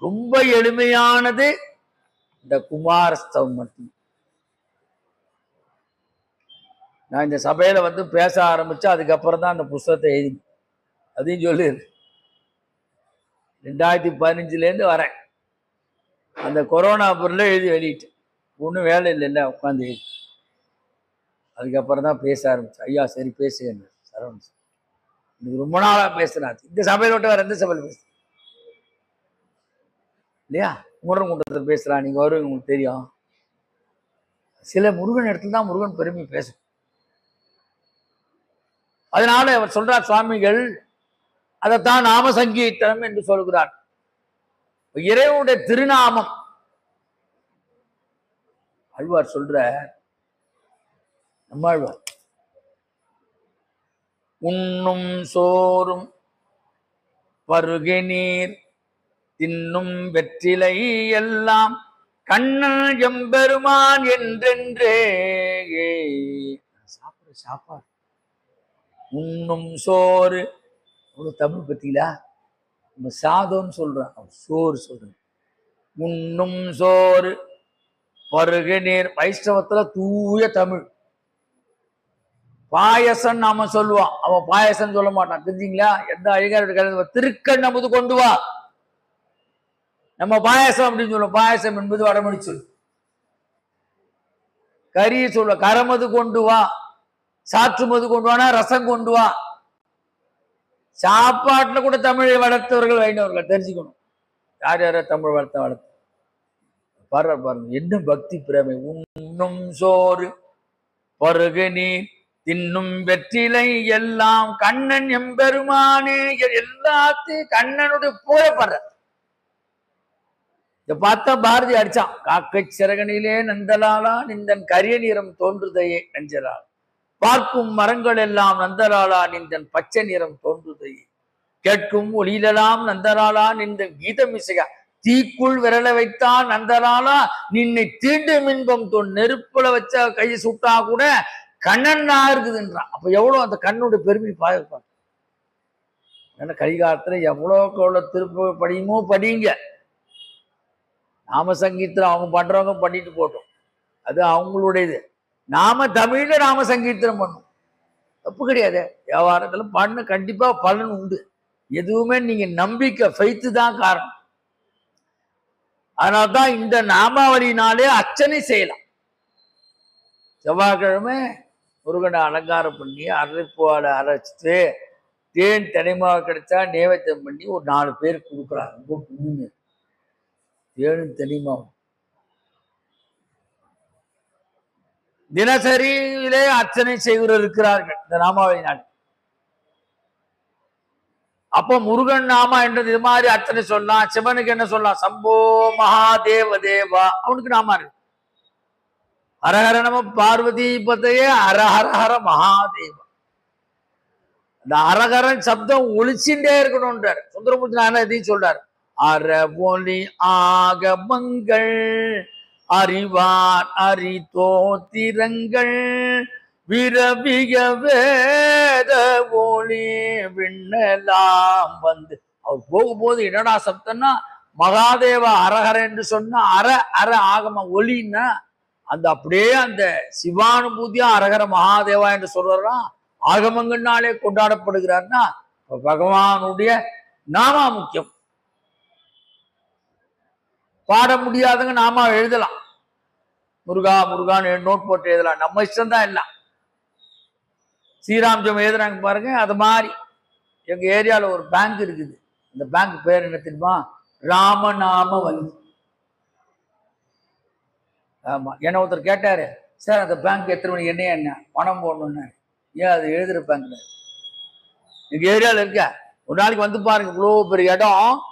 ரொம்ப எளிமையானது இந்த குமாரஸ்தவம் மட்டும். நான் இந்த சபையில பேச ஆரம்பிச்சா அதுக்கப்புறம் தான் அந்த புஸ்தகத்தை எழுதி அதையும் சொல்லு. 2015 வரேன். அந்த கொரோனா பொருள் எழுதி வெளியிட்டு ஒன்றும் வேலை இல்லைல்ல, உட்காந்து எழுதி. அதுக்கப்புறம் தான் பேச ஆரம்பிச்சேன். ஐயா சரி பேசுங்க சரவணன். இன்னைக்கு ரொம்ப நாளா பேசுறாரு. இந்த சபையில விட்டு வேற எந்த சபையில் பேச இல்லையா? முருகன் கூட்டத்தில் பேசுறா. நீங்க வருவீங்க, உங்களுக்கு தெரியும். சில முருகன் இடத்துல தான் முருகன் பெருமை பேசும். அதனால அவர் சொல்றார் சுவாமிகள், அதைத்தான் நாம சங்கீர்த்தனம் என்று சொல்கிறார். இறைவனுடைய திருநாமம். ஆழ்வார் சொல்ற, நம்மாழ்வார், உண்ணும் சோறும் பருகை நீர் தின்னும் வெற்றிலை எல்லாம் கண்ணன் எம்பெருமான் என்றென்றே. சாப்பிட சாப்பாடு, உண்ணும் சோறு. தமிழ் பத்திங்களா? நம்ம சாதம்னு சொல்றோம், சோறு சொல்றோம். உண்ணும் சோறு பருகை நீர். வைஷ்ணவத்துல தூய தமிழ். பாயசம் நாம சொல்லுவோம், அவன் பாயசம் சொல்ல மாட்டான். தெரிஞ்சுங்களா? எந்த அழகார திருக்கண் அமுது கொண்டு வா, நம்ம பாயசம் அப்படின்னு சொல்லுவோம். பாயசம் என்பது வடமொழி சொல். கறி சொல்ல கரமது கொண்டு வா, சாற்றுமது கொண்டு வானா ரசம் கொண்டு வா. சாப்பாட்டுல கூட தமிழை வளர்த்தவர்கள் வைணவர்கள் தெரிஞ்சுக்கணும். யார் யார தமிழ் வளர்த்த பாருங்க என்ன பக்தி பிரமை. உண்ணும் சோறு பருகை நீர் தின்னும் வெற்றிலை எல்லாம் கண்ணன் எம்பெருமானே. எல்லாத்தையும் கண்ணனுடைய புகழப்படுற. இத பார்த்தா பாரதி அடிச்சான். காக்கை சிறகனிலே நந்தலாலா நிந்தன் கரிய நிறம் தோன்றுதையே நெஞ்சலால். பார்க்கும் மரங்கள் எல்லாம் நந்தலாலா நிந்தன் பச்சை நிறம் தோன்றுதையே. கேட்கும் ஒளியிலெல்லாம் நந்தலாலா நிந்தன் கீதமிசையா. தீக்குள் விரல வைத்தான் நந்தலாலா நின்னை தீண்டும் இன்பம் தோன். நெருப்புல வச்ச கையை சுட்டா கூட கண்ணன்னா இருக்குதுன்றான். அப்ப எவ்வளவு அந்த கண்ணுடைய பெருமை பார்ப்பாங்க. ஏன்னா கலிகாலத்துல எவ்வளவுக்கு எவ்வளவு திருப்ப படியுமோ படிங்க. நாம சங்கீர்த்தனம் அவங்க பண்றவங்க பண்ணிட்டு போட்டோம், அது அவங்களுடையது. நாம தமிழ்ல நாம சங்கீர்த்தனம் பண்ணணும், தப்பு கிடையாது. வியாபாரத்துல பண்ண கண்டிப்பா பலன் உண்டு. எதுவுமே நீங்க நம்பிக்கை ஃபெய்த் தான் காரணம். அதனால்தான் இந்த நாமாவளினாலே அர்ச்சனை செய்யலாம். செவ்வாய்க்கிழமை முருகனை அலங்காரம் பண்ணி அரைப்பூவாலை அரைச்சிட்டு தேன் தனிமாக கிடைச்சா நேவேத்தியம் பண்ணி ஒரு 4 பேருக்கு கொடுக்குறாங்க. ரொம்ப புண்ணியம். தேனும் தனிமாவும் தினசரியிலே அர்ச்சனை செய்வர் இருக்கிறார்கள் இந்த நாமாவளி நாள். அப்போ முருகன் நாமா என்றது இது மாதிரி அர்ச்சனை சொல்லலாம். சிவனுக்கு என்ன சொல்லலாம்? சம்போ மகாதேவ தேவா, அவனுக்கு நாமா இருக்கு. ஹரஹர நம பார்வதி பதையே ஹரஹர ஹர மகாதேவா. அந்த அரகரன் சப்தம் ஒழிச்சுட்டே இருக்கணும்ன்றார் சுந்தரமூர்த்தி நாயனார். எதையும் சொல்றாரு, அறவொலி ஆகமங்கள் அறிவார் அறிதோத்திரங்கள் விரவிய வேத ஒளி விண்ணலாம் வந்து. அவர் போகும்போது என்னடா சப்தம்னா மகாதேவ அரஹர என்று சொன்னா அற அற ஆகம ஒளின்னா அந்த அப்படியே அந்த சிவானுபூதியா அரகர மகாதேவா என்று சொல்றான். ஆகமங்கள்னாலே கொண்டாடப்படுகிறார்னா பகவானுடைய நாமா முக்கியம். பாட முடியாதவங்க நாமா எழுதலாம், முருகா முருகான்னு நோட் போட்டு எழுதலாம், நம்ம இஷ்டம் தான் எல்லாம். ஸ்ரீராம்ஜம் எழுதுறாங்க பாருங்க. அது மாதிரி எங்க ஏரியாவில் ஒரு பேங்க் இருக்குது. அந்த பேங்க் பேர் என்ன தெரியுமா? ராமநாம வங்கி. ஆமா, என்ன ஒருத்தர் கேட்டாரு, சார் அந்த பேங்க் எத்தனை மணி என்ன பணம் போடணும்னு. ஏன் அது எழுதுற பேங்க் எங்க ஏரியாவில் இருக்க. ஒரு நாளைக்கு வந்து பாருங்க, இவ்வளோ பெரிய இடம்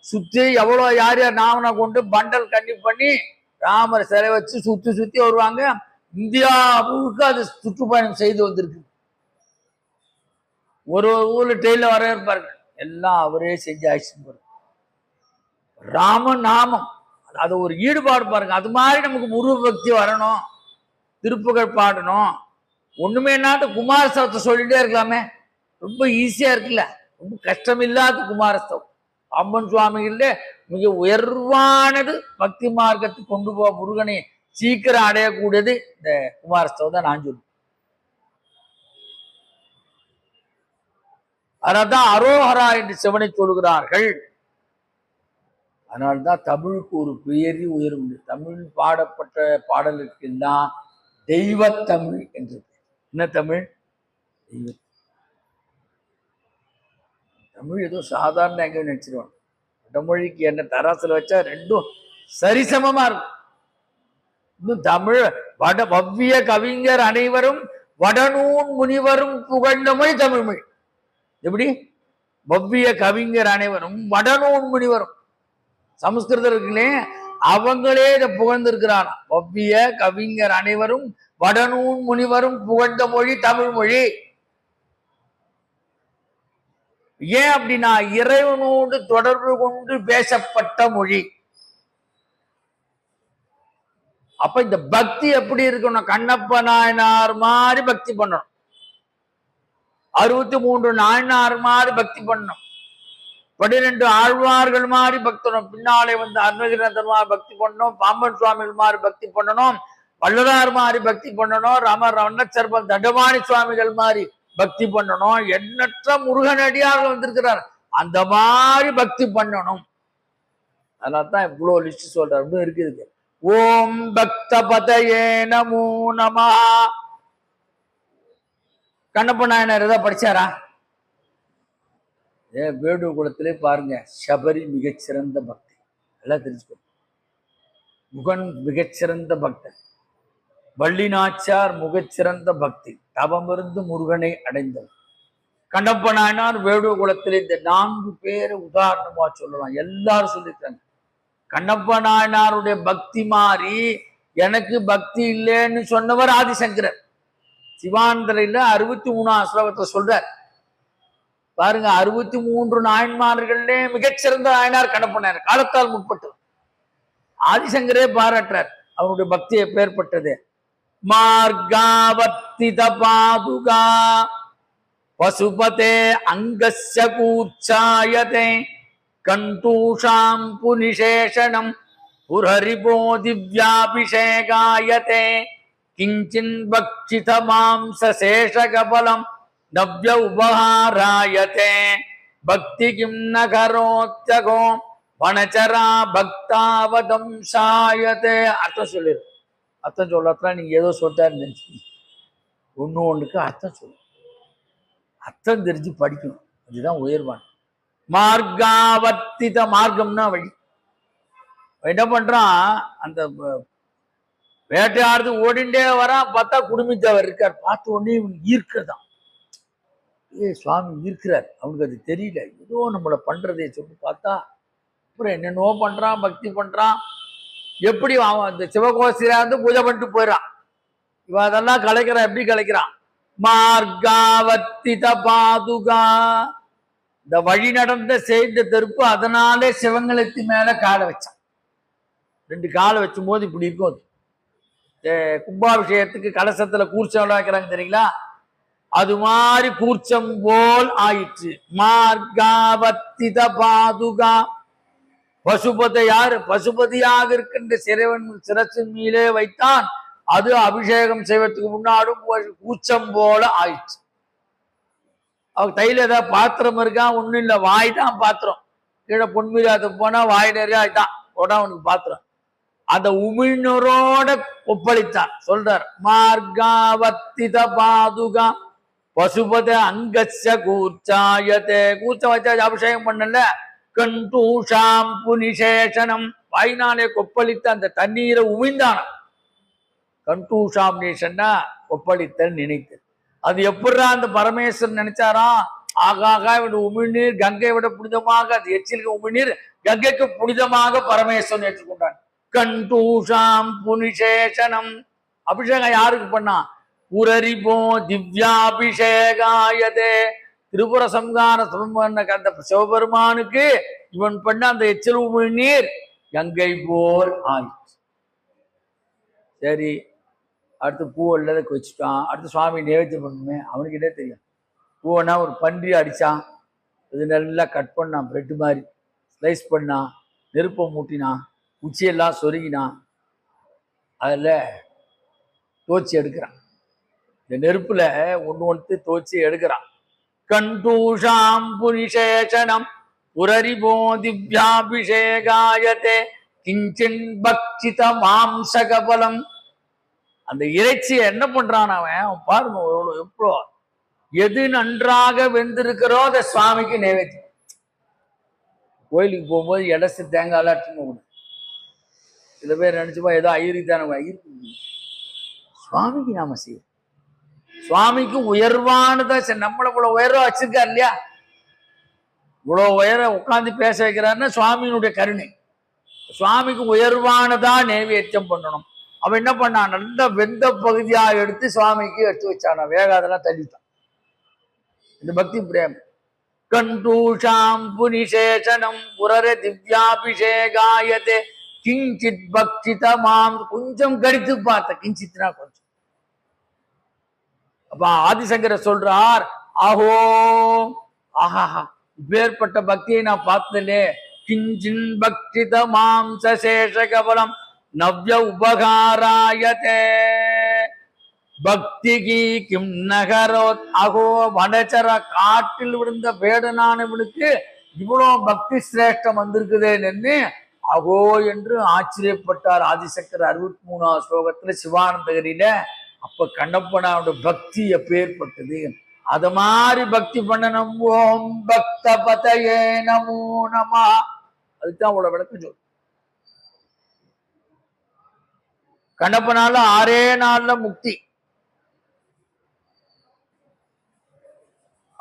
சுற்றி எவ்வளோ யார் யார் நாமனா கொண்டு பண்டல் கண்ணி பண்ணி ராமர் சிலை வச்சு சுத்தி சுத்தி வருவாங்க. இந்தியா முழுக்க அது சுற்றுப்பயணம் செய்து வந்திருக்கு. ஒரு ஊர்ல ட்ரெயின்ல வர இருப்பாரு, எல்லாம் அவரே செஞ்சு ஆயிடுச்சு. ராம நாமம் அது ஒரு ஈடுபாடு பாருங்க. அது மாதிரி நமக்கு முருக பக்தி வரணும், திருப்புகழ் பாடணும். ஒண்ணுமே இல்லாத குமாரஸ்தவத்தை சொல்லிட்டே இருக்கலாமே, ரொம்ப ஈஸியா இருக்குல்ல, ரொம்ப கஷ்டம் இல்லாத குமாரஸ்தவம். அம்மன் சுவாமிகள மிக உயர்வானது பக்தி மார்க்கத்துக்கு கொண்டு போக முருகனை சீக்கிரம் அடையக்கூடியது இந்த குமாரஸ்தவம் தான் நான் சொல்லுவேன். அதனால்தான் அரோஹரா என்று சிவனை சொல்கிறார்கள். அதனால்தான் தமிழுக்கு ஒரு பெயரி உயர்வு. தமிழ் பாடப்பட்ட பாடலுக்கு தான் தெய்வ தமிழ் என்று. என்ன தமிழ்? தெய்வ தமிழ். ஏதோ சாதாரண எங்கேயும் நினைச்சிருவாங்க. வடமொழிக்கு என்ன தராசில் வச்சா ரெண்டும் சரிசமமா இருக்கும். இன்னும் தமிழ் வவ்விய கவிஞர் அனைவரும் வடநூன் முனிவரும் புகழ்ந்த மொழி தமிழ் மொழி. எப்படி? வவ்விய கவிஞர் அனைவரும் வடநூன் முனிவரும். சமஸ்கிருதர்களே அவங்களே இதை புகழ்ந்திருக்கிறான். வவ்விய கவிஞர் அனைவரும் வடநூன் முனிவரும் புகழ்ந்த மொழி தமிழ் மொழி. ஏன் அப்படின்னா இறைவனோடு தொடர்பு கொண்டு பேசப்பட்ட மொழி. அப்ப இந்த பக்தி எப்படி இருக்கணும்? கண்ணப்ப நாயனார் மாதிரி பக்தி பண்ணணும், 63 நாயனார் மாதிரி பக்தி பண்ணணும், 12 ஆழ்வார்கள் மாதிரி பக்தி பண்ணணும், பின்னாலே வந்து அருணகிரிநாதர் மாதிரி பக்தி பண்ணணும், பாம்பன் சுவாமிகள் மாதிரி பக்தி பண்ணணும், வள்ளலார் மாதிரி பக்தி பண்ணணும், வண்ணச்சர்பம் தண்டபாணி சுவாமிகள் மாதிரி பக்தி பண்ணணும். எண்ணற்ற முருகனடியார்கள் வந்திருக்கிறார், அந்த மாதிரி பக்தி பண்ணணும். அதனால்தான் இவ்வளோ லிஸ்ட் சொல்றாரு இருக்குது. ஓம் பக்த பதயே நமோ நமஹ. கண்ணப்ப நாயனார் ஏதாவது படிச்சாரா? வேடு குலத்திலே பாருங்க, சபரி மிகச்சிறந்த பக்தி, எல்லாம் தெரிஞ்சுக்கோ. முகன் மிகச்சிறந்த பக்தன், வள்ளிநாச்சார் மிகச்சிறந்த பக்தி, தவமிருந்து முருகனை அடைந்தவர். கண்ணப்ப நாயனார் வேடுவ குலத்தில் இந்த 4 பேரை உதாரணமா சொல்லலாம். எல்லாரும் சொல்லிட்டாங்க. கண்ணப்ப நாயனாருடைய பக்தி மாறி எனக்கு பக்தி இல்லைன்னு சொன்னவர் ஆதிசங்கரர். சிவானந்தரையில 63ஆம் ஸ்லோகத்தை சொல்றார் பாருங்க. 63 நாயன்மார்களே மிகச்சிறந்த நாயனார் கண்ணப்ப நாயனார், காலத்தால் முற்பட்டு. ஆதிசங்கரே பாராட்டுறார் அவருடைய பக்தி எப்பேற்பட்டது. மார்காவர்த்தித பாதுகா பசுபதே அங்கஸ்ய கூர்ச்சாயதே கண்டூஷாம் புனிஷேஷணம் புரரிபோ திவ்யாபிஷேகாயதே கிஞ்சின் பக்ஷித மாம்ச சேஷகபலம் நவ்ய உபஹாராயதே பக்தி கிம் நகரோத்யகோ வனச்சரா பக்தாவதம் சாயதே. அர்த்தம் சொல்லிரு. அர்த்தம் சொல்லத்தான் நீங்க ஏதோ சொல்லிட்டாரு நினைச்சு ஒண்ணுக்கு அர்த்தம் சொல்லு. அர்த்தம் தெரிஞ்சு படிக்கணும். அதுதான் உயர்வான மார்காவர்த்தித. மார்க்கம்னா வழி. என்ன பண்றான், அந்த வேட்டையாடுறது ஓடிண்டே வரான். பார்த்தா குடும்பத்தவர் இருக்கார். பார்த்த உடனே இவனுக்கு ஈர்க்கிறதான். சுவாமி ஈர்க்கிறார். அவனுக்கு அது தெரியல. ஏதோ நம்மளை பண்றதை சொல்லி பார்த்தா அப்புறம் என்னென்னோ பண்றான், பக்தி பண்றான். எப்படி அவன் அந்த சிவகோசிரா வந்து பூஜை பண்ணிட்டு போயிடறான். இவன் அதெல்லாம் கலைக்கிறான். எப்படி கலைக்கிறான்? மார்காவர்த்தித பாதுகா. இந்த வழி நடந்த செய்த தெருப்பு. அதனாலே சிவங்களுக்கு மேல காலை வச்சான். 2 காலை வச்சும் போது இப்படி இருக்கும். கும்பாபிஷேகத்துக்கு கலசத்துல கூர்ச்சம் வைக்கிறாங்க தெரியுங்களா? அது மாதிரி கூர்ச்சம் போல் ஆயிற்று. மார்காவர்த்தித பாதுகா. பசுபதி யாரு? பசுபதியாக இருக்கின்ற சிறைவன் சிரசின் மீதே வைத்தான். அது அபிஷேகம் செய்வதற்கு முன்னாடும் கூச்சம் போல ஆயிடுச்சு. அவங்க தையில ஏதாவது பாத்திரம் இருக்கா? ஒண்ணும் இல்லை, வாய் தான் பாத்திரம். கீழே பொன்மீதாத்து போனா வாய் நிறைய ஆயிட்டான். உடனே அவனுக்கு பாத்திரம். அந்த உமிழ்நூரோட ஒப்பளித்தான். சொல்றார் மார்காவர்த்தித பாதுகா பசுபத அங்கஸ்ய கூர்ச்சாயதே. கூச்சம் வச்சா அபிஷேகம் பண்ணல. கண்டூஷாம் புனிஷேஷனம். வாய்னாலே கொப்பளித்த அந்த தண்ணீரை உமிழ்ந்தான. கண்டூஷாம் நேஷன்னா கொப்பளித்தல், நினைத்தல். அது எப்படா அந்த பரமேஸ்வரன் நினைச்சாரா? ஆகாகா இவன் உமிழ்நீர் கங்கை விட புனிதமாக, அது எச்சிலுக்கு உமிழ்நீர் கங்கைக்கு புனிதமாக பரமேஸ்வரன் ஏற்றுக்கொண்டான். கண்டூஷாம் புனிஷேஷனம். அபிஷேகம் யாருக்கு பண்ணா? புரரிபோ திவ்யாபிஷேகாயதே. திரிபுர சம்ஹார அந்த சிவபெருமானுக்கு இவன் பண்ண அந்த எச்சில் உமிழ்நீர் கங்கை போல் ஆயிடுச்சு. சரி, அடுத்து பூ எல்லாத்துக்கு வச்சுட்டான். அடுத்து சுவாமி நைவேத்தியம் பண்ணுமே. அவனுக்கிட்டே தெரியும். பூவனா ஒரு பன்றி அடிச்சான். இது நல்லா கட் பண்ணான். பிரெட் மாதிரி ஸ்லைஸ் பண்ணான். நெருப்பை மூட்டினான். உச்சியெல்லாம் சொருகினான். அதில் தோச்சி எடுக்கிறான். இந்த நெருப்புல ஒன்று தோச்சி எடுக்கிறான். கண்டூஷாம் புனிஷேஷனம் புரரிபோ திவ்யாபிஷேகாயதே கிஞ்சின் பக்ஷித மாம்சகபலம். அந்த இறைச்சியை என்ன பண்றான் அவன் பாருங்க. எப்போ எது நன்றாக வெந்திருக்கிறோ அதை சுவாமிக்கு நைவேத்தியம். கோயிலுக்கு போகும்போது எடசு தேங்காய் போகணும். சில பேர் நினைச்சுப்பா ஏதோ ஐயரித்தான சுவாமிக்கு நாம செய்யும். சுவாமிக்கு உயர்வானதா. நம்மள இவ்வளவு உயர்வா வச்சிருக்காரு இல்லையா? இவ்வளவு உயர உட்காந்து பேச வைக்கிறாருன்னா சுவாமியினுடைய கருணை. சுவாமிக்கு உயர்வானதா நைவேத்தியம் பண்ணணும். அவன் என்ன பண்ணான்? நல்ல வெந்த பகுதியா எடுத்து சுவாமிக்கு எடுத்து வச்சான. வேகாதெல்லாம் தள்ளிட்டான். இந்த பக்தி பிரேம். கண்டூஷாம் புனிஷேஷனம் புரர திவ்யாபிஷேகாயதே கிஞ்சித் பக்ஷித மாம். கொஞ்சம் கடித்து பார்த்த. கிஞ்சித்னா கொஞ்சம். அப்ப ஆதிசங்கர சொல்றார், ஆஹோ ஆஹா, இப்பேற்பட்ட பக்தியை நான் பார்த்ததில்லே. கிஞ்சின் பக்ஷித மாம்ச சேஷகபலம் நவ்ய உபகாராயதே பக்திகி கிம் நகரோத். அகோ வனச்சர. காட்டில் விழுந்த வேடனானவனுக்கு இவ்வளவு பக்தி சிரேஷ்டம் வந்திருக்குதேன்னு அகோ என்று ஆச்சரியப்பட்டார் ஆதிசங்கர் 63ஆம் ஸ்லோகத்துல சிவானந்தகரியில. அப்ப கண்ணப்பனாவோட பக்தி எப்பேற்பட்டது. அத மாதிரி பக்தி பண்ணணும். ஓம் பக்த பதயே நமோ நம. அதுதான் அவ்வளவு விளக்கம் சொல்லு. கண்ணப்பனால 6 நாள்ல முக்தி.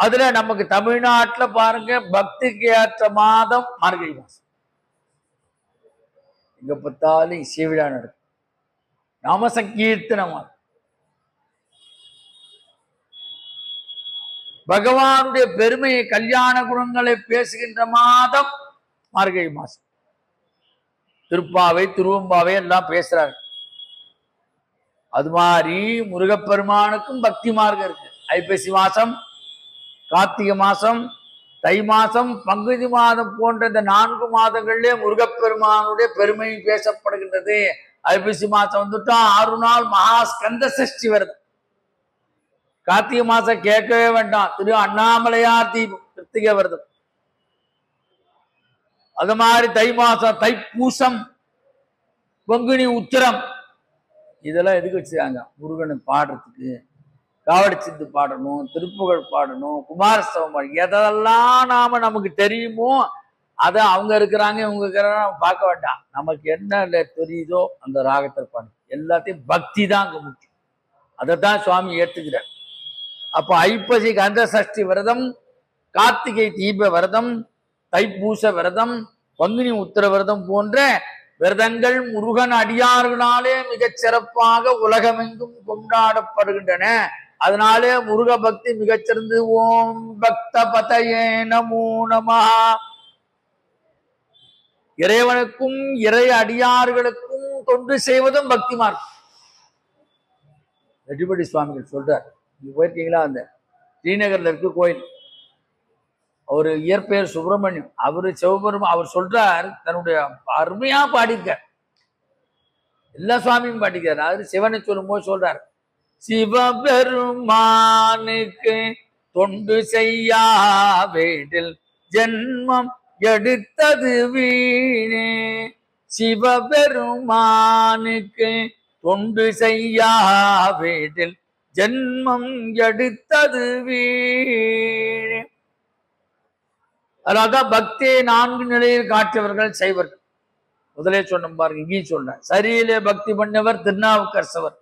அதுல நமக்கு தமிழ்நாட்டுல பாருங்க பக்திக்கு ஏற்ற மாதம் மார்கழி மாசம். எங்க பார்த்தாலும் இசை விழா நடக்கும், நாம சங்கீர்த்தனம், பகவானுடைய பெருமையை கல்யாண குணங்களை பேசுகின்ற மாதம் மார்கழி மாசம். திருப்பாவை திருவம்பாவை எல்லாம் பேசுறாங்க. அது மாதிரி முருகப்பெருமானுக்கும் பக்தி மார்க்கம் இருக்கு. ஐப்பசி மாசம், கார்த்திகை மாசம், தை மாசம், பங்குனி மாதம் போன்ற இந்த 4 மாதங்களிலே முருகப்பெருமானுடைய பெருமை பேசப்படுகின்றது. ஐப்பசி மாசம் வந்துட்டா 6 நாள் மகா ஸ்கந்த சஷ்டி வருது. கார்த்திகை மாசம் கேட்கவே வேண்டாம், திரு அண்ணாமலையார் தீபம் கிருத்திகை வருது. அது மாதிரி தை மாசம் தைப்பூசம், பங்குனி உத்திரம், இதெல்லாம் எதுக்கு வச்சுருக்காங்க? முருகனை பாடுறதுக்கு. காவடி சிந்து பாடணும், திருப்புகழ் பாடணும், குமாரஸ்தவம் பாடணும். எதெல்லாம் நமக்கு தெரியுமோ அதை அவங்க இருக்கிறாங்க இவங்க இருக்கிறாங்க பார்க்க வேண்டாம். நமக்கு என்ன தெரியுதோ அந்த ராகத்தை பாடணும். எல்லாத்தையும் பக்தி தான் அங்கே முக்கியம். அதை தான் சுவாமி ஏற்றுக்கிறார். அப்போ ஐப்பசி கந்த சஷ்டி விரதம், கார்த்திகை தீப விரதம், தைப்பூச விரதம், பங்குனி உத்திர விரதம் போன்ற விரதங்கள் முருகன் அடியார்களாலே மிகச் சிறப்பாக உலகமெங்கும் கொண்டாடப்படுகின்றன. அதனாலே முருக பக்தி மிகச்சிறந்து. ஓம் பக்த பதயே நமோ நமஹ. இறைவனுக்கும் இறை அடியார்களுக்கும் தொண்டு செய்வதும் பக்தி மார்க்கம். ரெட்டிப்பட்டி சுவாமிகள் சொல்றார், நீங்க போயிருக்கீங்களா? அந்த ஸ்ரீநகர்ல இருக்கு கோயில், அவரு இயற்பெயர் சுப்பிரமணியம், அவரு சிவபெருமான். அவர் சொல்றார், தன்னுடைய அருமையா பாடியிருக்கார், எல்லா சுவாமியும் பாடிக்கிறார். அவரு சிவனை சொல்லும் போது சொல்றார், சிவபெருமானுக்கு தொண்டு செய்யா வீட்டில் ஜென்மம் எடுத்தது வீணே. சிவபெருமானுக்கு தொண்டு செய்யா வீட்டில் ஜென்மம் எடுத்தது வீணே. அதாவது பக்தியை 4 நிலையில் காட்டியவர்கள் செய்வர்கள். முதலே சொன்ன பாருங்க, இங்கேயும் சொன்ன சரியிலே பக்தி பண்ணவர் திருநாவுக்கரசவர்,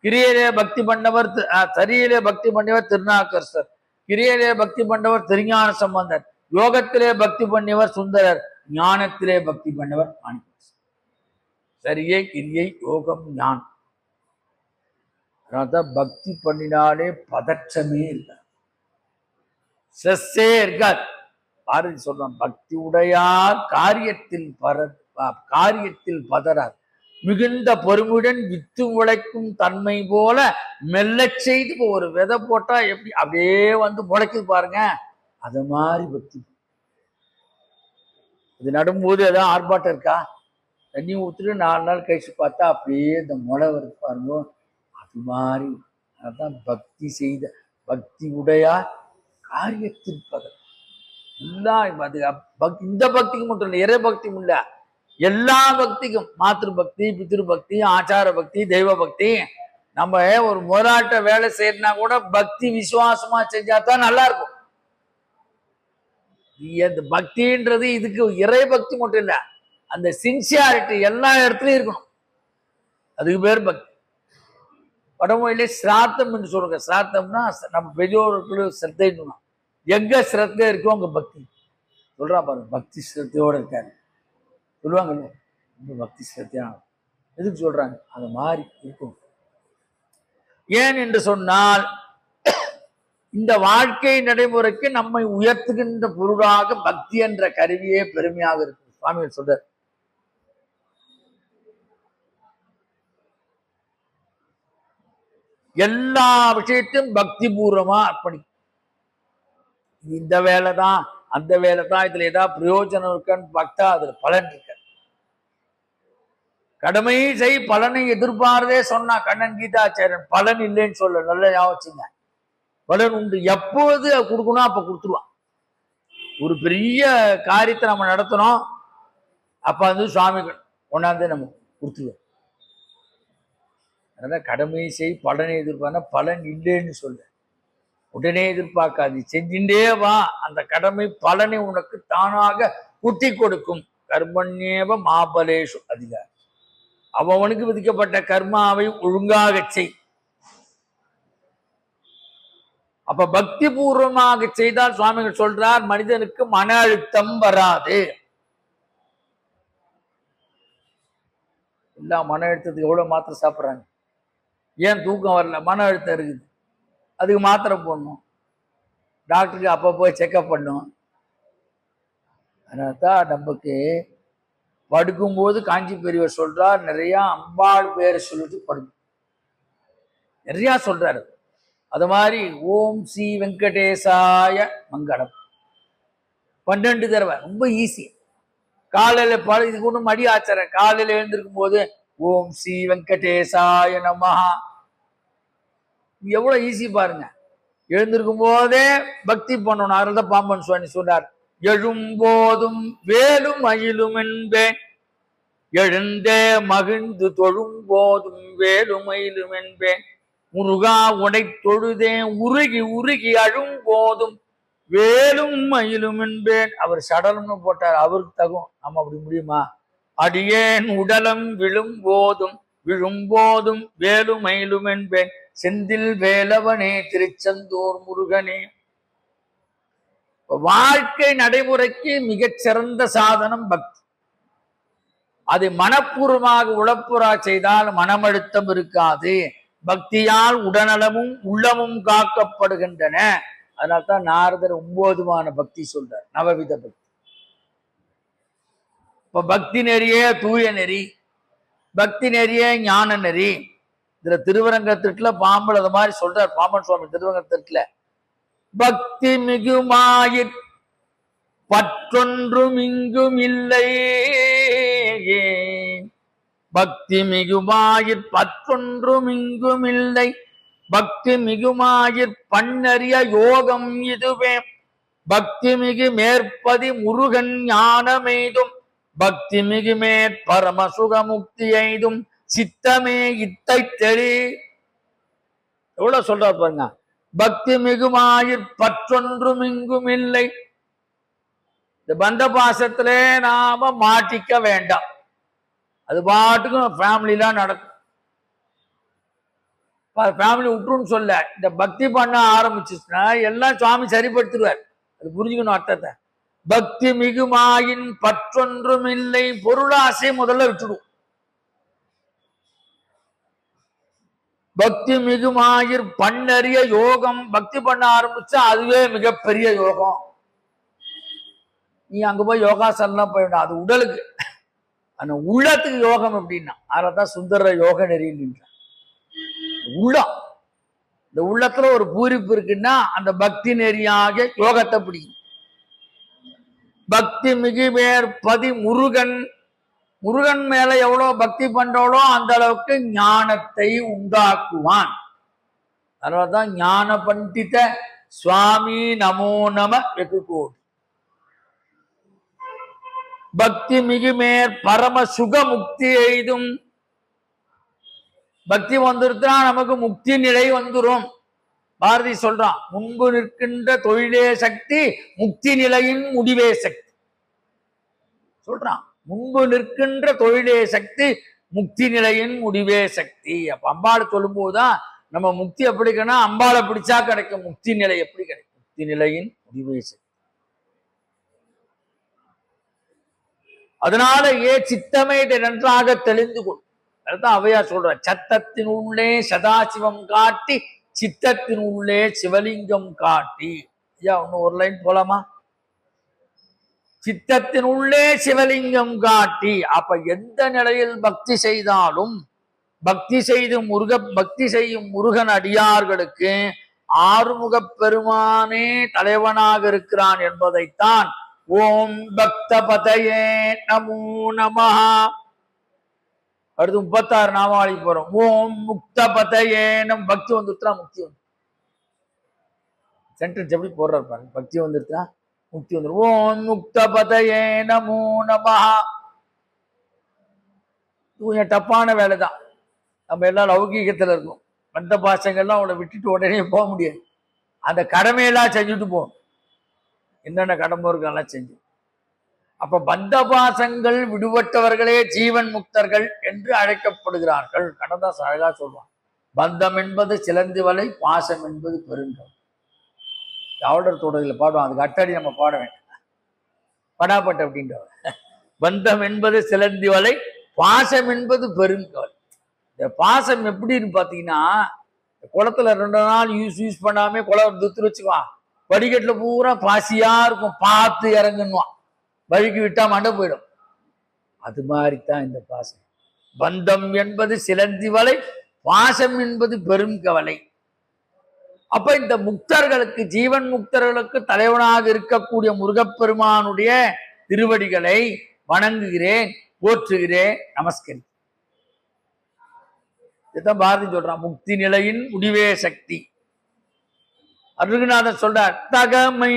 கிரியிலே பக்தி பண்ணவர் சரியிலே பக்தி பண்ணவர் திருநாவுக்கரசர், கிரியிலே பக்தி பண்ணவர் திருஞான சம்பந்தர், யோகத்திலே பக்தி பண்ணியவர் சுந்தரர், ஞானத்திலே பக்தி பண்ணவர் மாணிக்கவாசகர். சரியே கிரியை யோகம் ஞானம். அதனால்தான் பக்தி பண்ணினாலே பதற்றமே இல்லை, ஸ்ட்ரெஸ்ஸே இருக்காது. பாரதி சொல்றான், பக்தி உடையார் காரியத்தில் பதறார், மிகுந்த பொறுமையுடன் வித்து உழைக்கும் தன்மை போல மெல்ல செய்து. ஒரு விதை போட்டா எப்படி அப்படியே வந்து முளைக்குது பாருங்க, அது மாதிரி பக்தி. இது நடும்போது ஏதாவது ஆர்ப்பாட்டம் இருக்கா? தண்ணி ஊத்துட்டு 4 நாள் கழிச்சு பார்த்தா அப்படியே இந்த முளை வருது பாருங்க, அது மாதிரி. அதான் பக்தி செய்த பக்தி உடையார் காரியத்தில் பதறார். எல்லாம் இந்த பக்திக்கு மட்டும் இல்லை, இறை பக்தியும் இல்லை, எல்லா பக்திக்கும், மாத்திரு பக்தி, பித்ரு பக்தி, ஆச்சார பக்தி, தெய்வ பக்தி. நம்ம ஒரு முதலாட்ட வேலை செய்யறதுனா கூட பக்தி விசுவாசமா செஞ்சா தான் நல்லா இருக்கும். அந்த பக்தின்றது இதுக்கு இறை பக்தி மட்டும் இல்லை, அந்த சின்சியாரிட்டி எல்லா இடத்துலயும் இருக்கணும், அதுக்கு பேர் பக்தி. வடமொழியிலே சிராத்தம் என்று சொல்லுங்க. சிராத்தம்னா நம்ம பெரியோர்களுக்கு சிரத்தைன்னு, எங்க சிரத்தை இருக்கோ அங்க பக்தி. சொல்றான் பாருங்க, பக்தி சிரத்தையோட இருக்காரு சொல்லுவாங்கல்ல, ரொம்ப பக்தி சிரத்தையான. எதுக்கு சொல்றாங்க? அது மாதிரி இருக்கும். ஏன் என்று சொன்னால், இந்த வாழ்க்கை நடைமுறைக்கு நம்மை உயர்த்துகின்ற பொருளாக பக்தி என்ற கருவியே பெருமையாக இருக்கு. சுவாமிகள் சொல்றார், எல்லா விஷயத்தையும் பக்தி பூர்வமா அர்ப்பணி. இந்த வேலை தான் அந்த வேலை தான், இதுல ஏதாவது பிரயோஜனம் இருக்கான்னு பார்த்தா அதுல பலன் இருக்க. கடமை செய் பலனை எதிர்பார்த்தே சொன்னா கண்ணன் கீதாச்சாரியன், பலன் இல்லைன்னு சொல்ல. நல்ல ஞாபகம், பலன் உண்டு, எப்போது கொடுக்கணும் அப்ப கொடுத்துருவான். ஒரு பெரிய காரியத்தை நம்ம நடத்தணும், அப்ப வந்து சுவாமிகள் கொண்டாந்து நம்ம கொடுத்துருவோம். அதான் கடமை செய் பலனை எதிர்பார்த்தா பலன் இல்லைன்னு சொல்ல. உடனே எதிர்பார்க்காது, செஞ்சுட்டே வா, அந்த கடமை பலனை உனக்கு தானாக குட்டி கொடுக்கும். கர்மண்யேவ மாபலேஷு அதிகாரி, அவனுக்கு விதிக்கப்பட்ட கர்மாவை ஒழுங்காக செய். அப்ப பக்தி பூர்வமாக செய்தால் சுவாமிகள் சொல்றார் மனிதனுக்கு மன அழுத்தம் வராது. எல்லா மன அழுத்தத்துக்கு எவ்வளவு மாத்திரை சாப்பிட்றாங்க, ஏன் தூக்கம் வரல, மன அழுத்தம் இருக்குது, அதுக்கு மாத்திரை போடணும், டாக்டருக்கு அப்பப்போ செக்அப் பண்ணும். அதனால்தான் நமக்கு படுக்கும்போது காஞ்சி பெரியவர் சொல்றார், நிறைய அம்பாள் பேரை சொல்லிட்டு படுக்கும், நிறைய சொல்றாரு. அது மாதிரி ஓம் ஸ்ரீ வெங்கடேசாய மங்களம் 12 தடவை, ரொம்ப ஈஸி. காலையில இதுக்கு ஒன்றும் மடி ஆச்சாரம், காலையில எழுந்திருக்கும் போது ஓம் ஸ்ரீ வெங்கடேசாய நமஹா, எவ்வளவு ஈஸி பாருங்க. எழுந்திருக்கும் போதே பக்தி பண்ணணும். அதனால்தான் பாம்பன் சுவாமி சொன்னார், எழும்போதும் வேலும் மயிலும் என்பேன், எழுந்தே மகிழ்ந்து தொழும் போதும் வேலும் மயிலும் என்பேன், முருகா உடை தொழுதேன் உருகி உருகி அழும் போதும் வேலும் மயிலும் என்பேன். அவர் சடலம்னு போட்டார், அவருக்கு தகும், நம்ம அப்படி முடியுமா? அடியேன் உடலம் விழும்போதும் வேலும் மயிலும் என்பேன், செந்தில் வேலவனே திருச்செந்தூர் முருகனே. வாழ்க்கை நடைமுறைக்கு மிகச்சிறந்த சாதனம் பக்தி. அதை மனப்பூர்வமாக உளப்புறா செய்தால் மனமழுத்தம் இருக்காது. பக்தியால் உடல்நலமும் உள்ளமும் காக்கப்படுகின்றன. அதனால்தான் நாரதர் 9 பக்தி சொல்றார், நவவித பக்தி. இப்ப பக்தி நெறியே தூய நெறி, பக்தி நெறியே ஞான நெறி. இதுல திருவரங்கத்திற்குல பாம்பல் அது மாதிரி சொல்றார் பாம்பன் சுவாமி திருவரங்கத்திற்குல, பக்தி மிகுமாயிற் பற்றொன்றும் இங்கும் இல்லை, பக்தி மிகுமாயிற் பற்றொன்றும் இங்கும் இல்லை, பக்தி மிகுமாயிற் பண்ணறிய யோகம் இதுவே, பக்தி மிகு மேற்பதி முருகன் ஞானமெய்தும், பக்தி மிகு மேற் பரமசுக முக்தி எய்தும், சித்தமே இத்தை தெரி. எவ்வளவு சொல்றாரு பாருங்க, பக்தி மிகுமாயிற் பற்றொன்றும் இங்கும் இல்லை. இந்த பந்த பாசத்திலே நாம மாட்டிக்க வேண்டாம், அது பாட்டுக்கும் ஃபேமிலிலாம் நடக்கும். ஃபேமிலி விட்டுருன்னு சொல்ல, இந்த பக்தி பண்ண ஆரம்பிச்சுச்சுன்னா எல்லாம் சுவாமி சரிப்படுத்திடுவார். அது புரிஞ்சுக்கணும் அர்த்தத்தை. பக்தி மிகுமாயின் பற்றொன்றும் இல்லை, பொருளாசை முதல்ல விட்டுடும். பக்தி மிகுமாயிர் பண்ணறிய யோகம், பக்தி பண்ண ஆரம்பிச்சா அதுவே மிகப்பெரிய யோகம். நீ அங்க போய் யோகாசனம் போயிடணும், அது உடலுக்கு. ஆனா உள்ளத்துக்கு யோகம் அப்படின்னா அதான் சுந்தர யோக நெறின்னு. உள்ளம், இந்த உள்ளத்துல ஒரு பூரிப்பு இருக்குன்னா அந்த பக்தி நெறியாக யோகத்தை பிடிக்கும். பக்தி மிகுமேற்பதி முருகன், முருகன் மேல எவ்வளவு பக்தி பண்றோளோ அந்த அளவுக்கு ஞானத்தை உண்டாக்குவான். அதனாலதான் ஞான பண்டித சுவாமி நமோ நம வெகுகோடி. பக்தி மிகுமேற் பரம சுக முக்தி எய்தும், பக்தி வந்துருத்தா நமக்கு முக்தி நிலை வந்துரும். பாரதி சொல்றான், முன்பு நிற்கின்ற தொழிலே சக்தி, முக்தி நிலையின் முடிவே சக்தி சொல்றான். முன்பு நிற்கின்ற தொழிலே சக்தி, முக்தி நிலையின் முடிவே சக்தி. அப்ப அம்பாளை சொல்லும் போதுதான் நம்ம முக்தி எப்படி கிடைக்கணும், அம்பாளை பிடிச்சா கிடைக்கும். முக்தி நிலை எப்படி கிடைக்கும்? முக்தி நிலையின் முடிவே சக்தி. அதனால சித்தமே இதை நன்றாக தெளிந்து கொள். அதுதான் அவையா சொல்ற, சத்தத்தின் உள்ளே சதாசிவம் காட்டி, சித்தத்தின் உள்ளே சிவலிங்கம் காட்டி. ஐயா இன்னும் ஒரு லைன் போலாமா? சித்தத்தின் உள்ளே சிவலிங்கம் காட்டி. அப்ப எந்த நிலையில் பக்தி செய்தாலும், பக்தி செய்யும் முருகன் அடியார்களுக்கு ஆறுமுக பெருமானே தலைவனாக இருக்கிறான் என்பதைத்தான் ஓம் பக்த பதயே நமோ நமஹா. அடுத்து 36 நாமாவளி போறோம். ஓம் முக்த பதயே நம். பக்தி வந்துருத்தா முக்தி வந்து சென்டென்ஸ் எப்படி போடுறாரு பாருங்க. பக்தி வந்துருத்தா முக்தி வந்துடும். ஓம் முக்த பதயே நமோ நமஹா. கொஞ்சம் டப்பான வேலை தான். நம்ம எல்லாம் லௌகீகத்துல இருக்கோம். பந்த பாசங்கள்லாம் அவளை விட்டுட்டு உடனே போக முடியாது. அந்த கடமையெல்லாம் செஞ்சுட்டு போகும். என்னென்ன கடமை இருக்கெல்லாம் செஞ்சு. அப்ப பந்த பாசங்கள் விடுபட்டவர்களே ஜீவன் முக்தர்கள் என்று அழைக்கப்படுகிறார்கள். கடந்தாஸ் அழகா சொல்லுவான், பந்தம் என்பது சிலந்தி வலை, பாசம் என்பது பெருங்கம். ஆர்டர் தொடரில் பாடுவோம். அதுக்கு அட்டாடி நம்ம பாட வேண்டாம். படாப்பட்ட அப்படின்றவர். பந்தம் என்பது சிலந்தி வலை, பாசம் என்பது பெருங்கவலை. இந்த பாசம் எப்படின்னு பார்த்தீங்கன்னா, குளத்துல 2 நாள் யூஸ் பண்ணாம குளம் துத்து வச்சுக்குவான். படிக்கட்டுல பூரா பாசியா இருக்கும், பார்த்து இறங்குன்னுவான். வழுக்கி விட்டா மண்டை போயிடும். அது மாதிரித்தான் இந்த பாசம். பந்தம் என்பது சிலந்தி வலை, பாசம் என்பது பெரும் கவலை. அப்ப இந்த முக்தர்களுக்கு, ஜீவன் முக்தர்களுக்கு தலைவனாக இருக்கக்கூடிய முருகப்பெருமானுடைய திருவடிகளை வணங்குகிறேன், போற்றுகிறேன், நமஸ்கரி. இதுதான் பாரதி சொல்றான், முக்தி நிலையின் முடிவே சக்தி. அருகுநாதன் சொல்றார், தகமை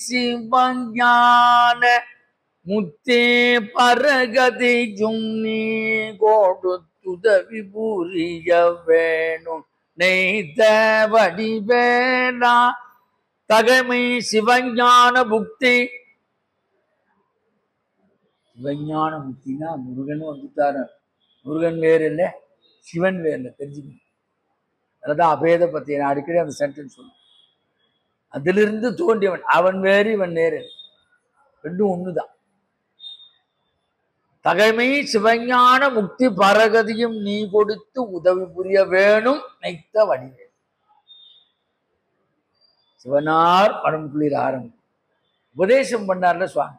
சிவஞான முத்தே பரகதியும் நீ கொடுத்துதவி புரிய வேணும் நெய்த வடிவேலா. தகமை சிவஞான முக்தி. சிவஞான முக்தினா முருகன் வந்துட்டாரு. முருகன் வேறு இல்லை, சிவன் வேறு இல்லை, தெரிஞ்சுக்கணும். அதுதான் அபேத பத்தி நான் அடிக்கடி அந்த சென்டென்ஸ் சொல்லுவேன். அதிலிருந்து தோன்றியவன், அவன் வேறு இவன் வேறு, ரெண்டும் ஒண்ணுதான். தகைமை சிவஞான முக்தி பரகதியும் நீ கொடுத்து உதவி புரிய வேணும் நைத்த வடிவே. சிவனார் படம் குளிர் ஆரம்பம் உபதேசம் பண்ணார்ல சுவாமி.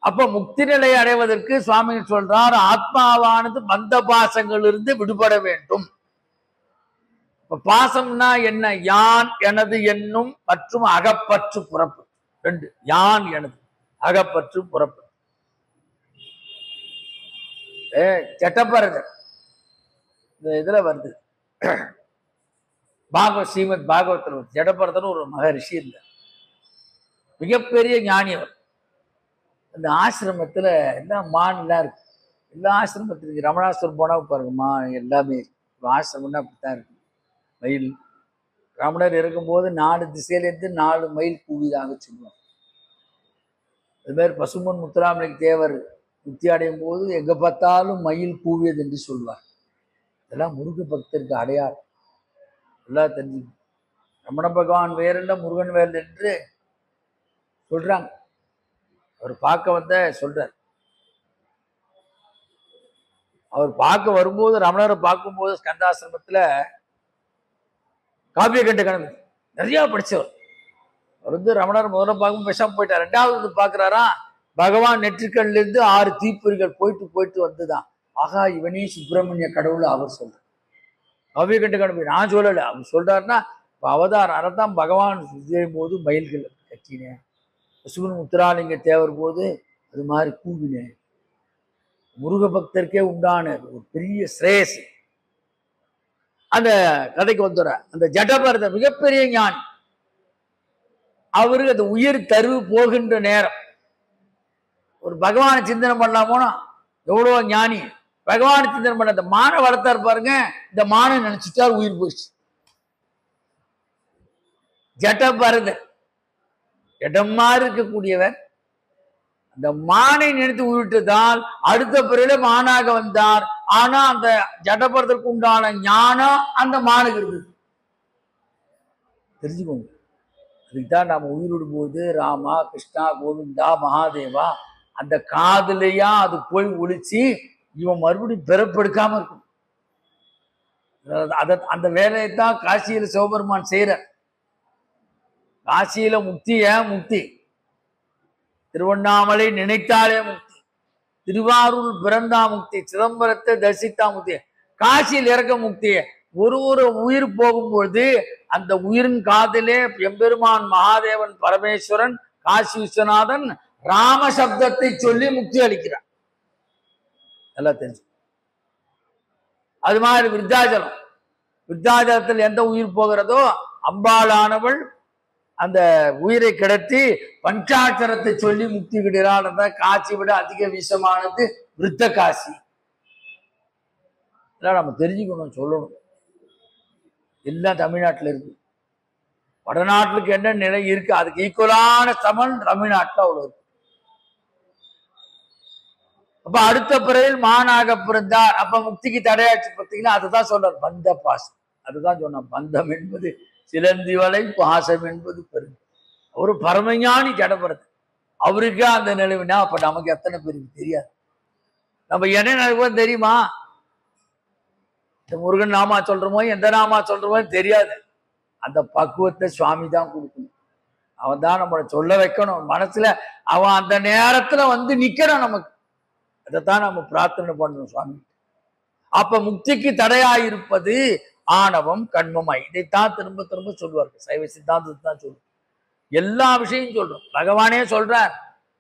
அப்ப முக்தி நிலை அடைவதற்கு சுவாமி சொல்றார், ஆத்மாவானது பந்த பாசங்களிலிருந்து விடுபட வேண்டும். இப்ப பாசம்னா என்ன? யான் எனது என்னும் மற்றும் அகப்பற்று புறப்பு. 2, யான் எனது, அகப்பற்று புறப்பு. ஜட்டபரதர் இந்த இதுல வருது, ஸ்ரீமத் பாகவத்தில் வருது. ஜடபரதன் ஒரு மகரிஷி இருந்தார், மிகப்பெரிய ஞானி அவர். அந்த ஆசிரமத்துல எல்லாம் மான் எல்லாம் இருக்கு. எல்லா ஆசிரமத்திலும் ரமணாசுரம் போனா பாருங்க, மான் எல்லாமே இருக்கு. ஆசிரமம்னா அப்படித்தான் இருக்கு. மயில், ரமணர் இருக்கும்போது 4 திசையிலேருந்து 4 மயில் கூவிதாக சொல்லுவாங்க. அது மாதிரி பசும்பொன் முத்துராமலிங்க தேவர் முக்தி அடையும் போது எங்க பார்த்தாலும் மயில் கூவியது என்று சொல்வார். இதெல்லாம் முருக பக்தருக்கு அடையாளம். எல்லாம் தெரிஞ்சு ரமண பகவான் வேறில்ல, முருகன் வேறு என்று சொல்றாங்க. அவர் பார்க்க வந்த சொல்றார். அவர் பார்க்க வரும்போது, ரமணரை பார்க்கும்போது ஸ்கந்தாசிரமத்துல காவிய கண்ட கணக்கு நிறைய படிச்சவர். அவர் வந்து ரமணர் முதல்ல பார்க்கும் பேசாம போயிட்டார். 2வது வந்து பார்க்கிறாரா, பகவான் நெற்றிக்கண்ல இருந்து 6 தீப்பொறிகள் போயிட்டு வந்துதான். ஆகா, இவனே சுப்பிரமணிய கடவுள் அவர் சொல்ற. காவிய கண்ட கணக்கு நான் சொல்லலை, அவர் சொல்றாருன்னா அவதாரம். அதைத்தான் பகவான் செய்யும் போது மயில்கள் கட்டினேன், பசுமன் முத்துராலிங்க தேவர் போது அது மாதிரி கூவினேன். முருக பக்தருக்கே உண்டான ஒரு பெரிய ஸ்ரேயஸ். அந்த கதைக்கு வந்துடுற, அந்த ஜடபரத மிகப்பெரிய ஞானி. அவருக்கு அந்த உயிர் தருவு போகின்ற நேரம் ஒரு பகவானை சிந்தனை பண்ணலாமோனா, எவ்வளவு ஞானி பகவானை சிந்தனை பண்ண. அந்த மானை வளர்த்தாரு பாருங்க, இந்த மானை நினைச்சுட்டார், உயிர் போயிடுச்சு. ஜடபரதர் இடமா இருக்கக்கூடியவர் அந்த மானை நினைத்து உயிரிட்டதால் அடுத்த பிறகு மானாக வந்தார். ஆனா அந்த ஜடபரதற்கு உண்டான ஞானம் அந்த மானுக்கு இருக்குது. தெரிஞ்சுக்கோங்க. அதுக்குதான் நம்ம உயிரிடும் போது ராமா, கிருஷ்ணா, கோவிந்தா, மகாதேவா அந்த காதலையா அது போய் ஒழிச்சு இவன் மறுபடியும் பிறப்பெடுக்காம இருக்கும். அந்த வேலையைத்தான் காசியில சிவபெருமான் செய்யற. காசியில முக்தி, ஏன் முக்தி? திருவண்ணாமலை நினைத்தாலே முக்தி, திருவாரூர் பிறந்தா முக்தி, சிதம்பரத்தை தரிசித்தா முக்தி, காசியில் இறக்க முக்தி. ஒரு உயிர் போகும்போது அந்த உயிரின் காதிலே எம்பெருமான் மகாதேவன் பரமேஸ்வரன் காசி விஸ்வநாதன் ராம சப்தத்தை சொல்லி முக்தி அளிக்கிறார். எல்லாம் தெரிஞ்சு. அது மாதிரி விருத்தாச்சலம், விருத்தாச்சலத்தில் எந்த உயிர் போகிறதோ அம்பாளானவள் அந்த உயிரை கிடத்தி பஞ்சாட்சரத்தை சொல்லி முக்தி விடுறாள். காட்சி விட அதிக விஷமானது விருத்த காசி. நம்ம தெரிஞ்சுக்கணும், சொல்லணும். எல்லாம் தமிழ்நாட்டில் இருக்கு. வடநாட்டுக்கு என்ன நிலை இருக்கு, அதுக்கு ஈக்குவலான சமன் தமிழ்நாட்டில் அவ்வளவு இருக்கு. அப்ப அடுத்த பிறவில் மானாக பிறந்தார். அப்ப முக்திக்கு தடையாச்சு பார்த்தீங்கன்னா, அதுதான் சொல்றார், பந்த பாசம். அதுதான் சொன்ன, பந்தம் என்பது சிலந்தி வலை பாசம் என்பது பெரும். ஒரு பரமஞானி ஜடபரதன். அவருக்கே அந்த நிலைமைனா அப்ப நமக்கு எத்தனை பேருக்கு தெரியாது. நம்ம என்ன நினைப்போம் தெரியுமா? இந்த முருகன் நாமா சொல்றோமோ எந்த நாமா சொல்றோமோ தெரியாது. அந்த பக்குவத்தை சுவாமி தான் கொடுக்கணும். அவன் தான் நம்மளை சொல்ல வைக்கணும். மனசுல அவன் அந்த நேரத்துல வந்து நிக்கணும் நமக்கு. அதைத்தான் நம்ம பிரார்த்தனை பண்ணணும் சுவாமி. அப்ப முக்திக்கு தடையாயிருப்பது ஆணவம் கண்மமாய். இதைத்தான் திரும்ப திரும்ப சொல்லுவார்கள். சைவ சித்தாந்தத்தை தான் சொல்லுவார். எல்லா விஷயம் சொல்றோம். பகவானே சொல்றார்.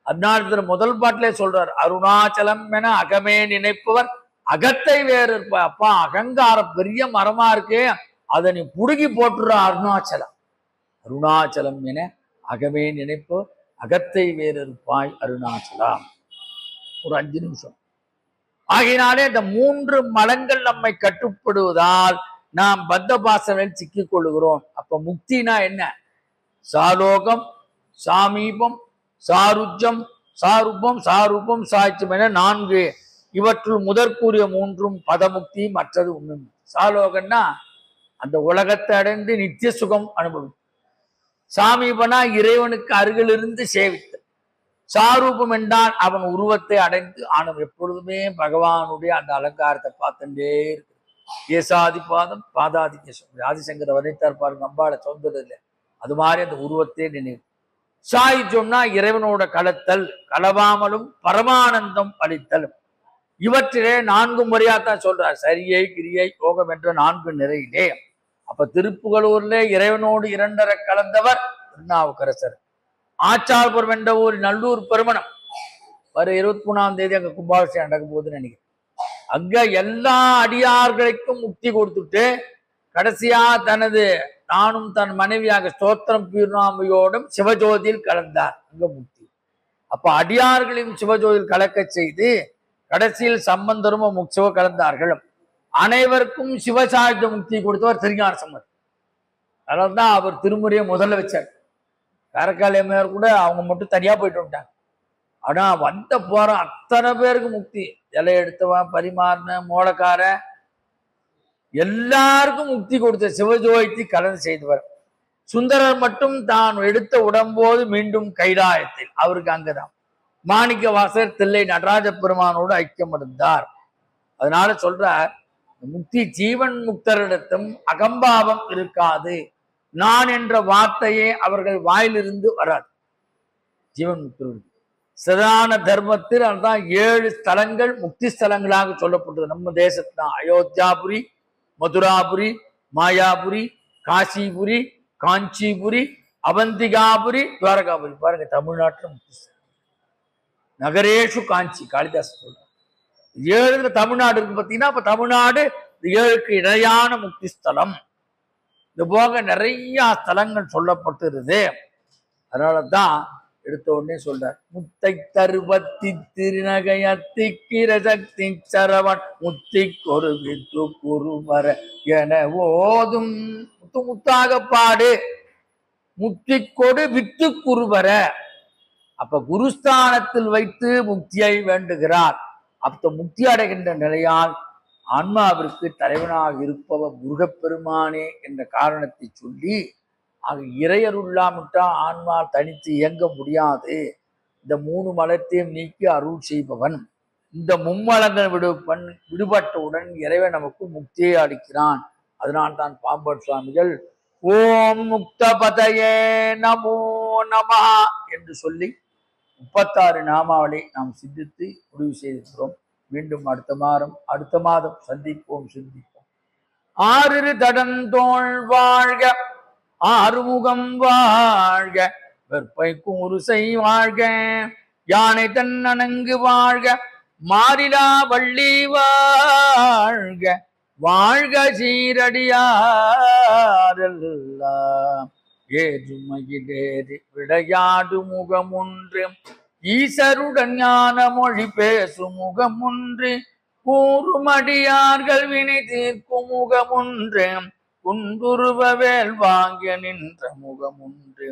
அதனால முதல் பாட்டிலே சொல்றார், அருணாச்சலம் என அகமே நினைப்பவர் அகத்தை வேறு இருப்ப. அப்பா அகங்காரம் பெரிய மரமா இருக்கு, அதை நீ புடுங்கி போட்டுற அருணாச்சலம். அருணாச்சலம் என அகமே நினைப்பவர் அகத்தை வேறு இருப்பாய் அருணாச்சலம். ஒரு 5 நிமிஷம். ஆகையினாலே இந்த 3 மலங்கள் நம்மை கட்டுப்படுவதால் நாம் பத்த பாசனையில் சிக்கிக் கொள்ளுகிறோம். அப்ப முக்தினா என்ன? சாலோகம், சாமீபம், சாருஜம், சாரூபம், சாரூபம், சாய்ச்சம் என 4. இவற்றுள் முதற்கூறிய 3ம் பதமுக்தி, மற்றது உண்மை. சாலோகம்னா அந்த உலகத்தை அடைந்து நித்திய சுகம் அனுபவிக்கும். சாமீபனா இறைவனுக்கு அருகிலிருந்து சேவித்தல். சாரூபம் என்றால் அவன் உருவத்தை அடைந்து ஆனவன் எப்பொழுதுமே பகவானுடைய அந்த அலங்காரத்தை பார்த்துட்டே இருக்கு. ஏசாதி பாதம் பாதாதி கேசம். ஆதிசங்கர வரைத்தார் பாருங்க, அம்பாளை சொந்ததில்லை. அது மாதிரி அந்த உருவத்தை நினைவு. சாய் சொன்னா இறைவனோட கலத்தல், கலவாமலும் பரமானந்தம் அளித்தல். இவற்றிலே 4 முறையாத்தான் சொல்றார். சரியை, கிரியை, யோகம் என்ற 4 நிறையிலே. அப்ப திருப்புகலூர்ல இறைவனோடு 2 கலந்தவர் திருநாவுக்கரசர். ஆச்சார்புரம் என்ற ஒரு நல்லூர் பெருமணம். வர 23ஆம் தேதி அங்க கும்பாபிஷேகம் நடக்கும் போதுன்னு நினைக்கிறேன். அங்க எல்லா அடியார்களுக்கும் முக்தி கொடுத்துட்டு கடைசியா தனது நானும் தன் மனைவியாக ஸ்தோத்திரம் பீர்ணாமையோடும் சிவஜோதியில் கலந்தார். அங்க முக்தி. அப்ப அடியார்களையும் சிவஜோதியில் கலக்க செய்து கடைசியில் சம்பந்தரும் சிவ கலந்தார்கள். அனைவருக்கும் சிவசாயுத முக்தி கொடுத்தவர் திருஞான சம்பந்தர். அதனால்தான் அவர் திருமுறையை முதல்ல வச்சார். காரைக்கால் எம்மையார் கூட அவங்க மட்டும் தனியா போயிட்டு வந்துட்டாங்க. ஆனா வந்த போற அத்தனை பேருக்கு முக்தி. இலை எடுத்தவன், பரிமாறின, மோளக்கார எல்லாருக்கும் முக்தி கொடுத்த சிவஜோதி கலந்து செய்தவர். சுந்தரர் மட்டும் தான் எடுத்த உடம்போது மீண்டும் கைலாயத்தில். அவருக்கு அங்கதான் மாணிக்க வாசகர் தில்லை நடராஜ பெருமானோடு ஐக்கியம் அடைந்தார். அதனால சொல்றார், முக்தி ஜீவன் முக்தரிடத்தும் அகம்பாவம் இருக்காது. நான் என்ற வார்த்தையே அவர்கள் வாயிலிருந்து வராது. ஜீவன் முக்தர்கள் சதான தர்மத்தில் அதுதான் 7 ஸ்தலங்கள் முக்தி ஸ்தலங்களாக சொல்லப்பட்டது. நம்ம தேசத்தான் அயோத்தியாபுரி, மதுராபுரி, மாயாபுரி, காசிபுரி, காஞ்சிபுரி, அவந்திகாபுரி, துவாரகாபுரி. பாருங்க, தமிழ்நாட்டில் முக்தி ஸ்தலம். நகரேஷு காஞ்சி, காளிதாஸ் சொல்றார். 7 தமிழ்நாடு இருக்கு பார்த்தீங்கன்னா, அப்ப தமிழ்நாடு 7க்கு இணையான முக்தி ஸ்தலம். இது போக நிறைய ஸ்தலங்கள் சொல்லப்பட்டிருது. அதனாலதான் எடுத்த உடனே சொல்றார், முத்தை தருவத்தி திருநகையத்தி கிரசக்தி சரவன் முத்தி கொரு வித்து குருவர என ஓதும். முத்து முத்தாக பாடு, முத்தி கொடு வித்து குருவர. அப்ப குருஸ்தானத்தில் வைத்து முக்தியை வேண்டுகிறார். அப்ப முக்தி அடைகின்ற நிலையால் ஆன்மாவிற்கு தலைவனாக இருப்பவர் முருகப்பெருமானே என்ற காரணத்தை சொல்லி, ஆக இறையருள்ளாமிட்டா ஆன்மா தனித்து இயங்க முடியாது. இந்த 3 மலத்தையும் நீக்கி அருள் செய்பவன். இந்த மும்மலங்கள் விடுபட்டவுடன் இறைவன் நமக்கு முக்தியை அளிக்கிறான். அதனால் தான் பாம்பன் சுவாமிகள் ஓம் முக்த பதயே நமோ நமஹ என்று சொல்லி 36 நாமாவளை நாம் சிந்தித்து முடிவு செய்திருக்கிறோம். மீண்டும் அடுத்த மாதம் சந்திப்போம். 6 தடந்தோள் வாழ்க, ஆறுமுகம் வாழ்க, வெற்பை கூறுசை வாழ்க, யானை தன்னணங்கு வாழ்க, மாறிலா வள்ளி வாழ்க, வாழ்க சீரடியாரெல்லாம் ஏற்றுமகிழேறி விளையாடு முகம் ஒன்று, ஈசருடன் ஞான மொழி பேசும் முகம் ஒன்று, கூறுமடியார்கள் வினை தீர்க்கும் முகம் ஒன்று, குன்றுருவ வேல் வாங்கிய நின்ற முகம் ஒன்று,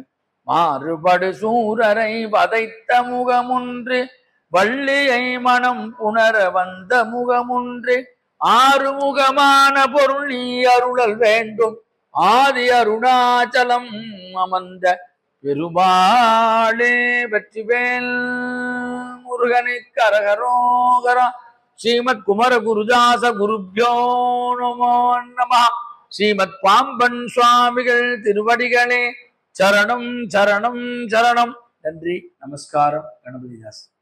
மாறுபடு சூரரை வதைத்த முகம் ஒன்று, வள்ளியை மனம் புணர வந்த முகம் ஒன்று, 6 முகமான பொருள் நீ அருளல் வேண்டும், ஆதி அருணாச்சலம் அமர்ந்த பெருமாளே வெற்றிவேல் முருகனுக்கு அரகரோகரா. ஸ்ரீமத் குமர குருதாச குருப்யோ நமோ நமஹ. ஸ்ரீமத் பாம்பன் சுவாமிகள் திருவடிகளே சரணம் சரணம் சரணம். நன்றி, நமஸ்காரம். கணபதிதாஸ்.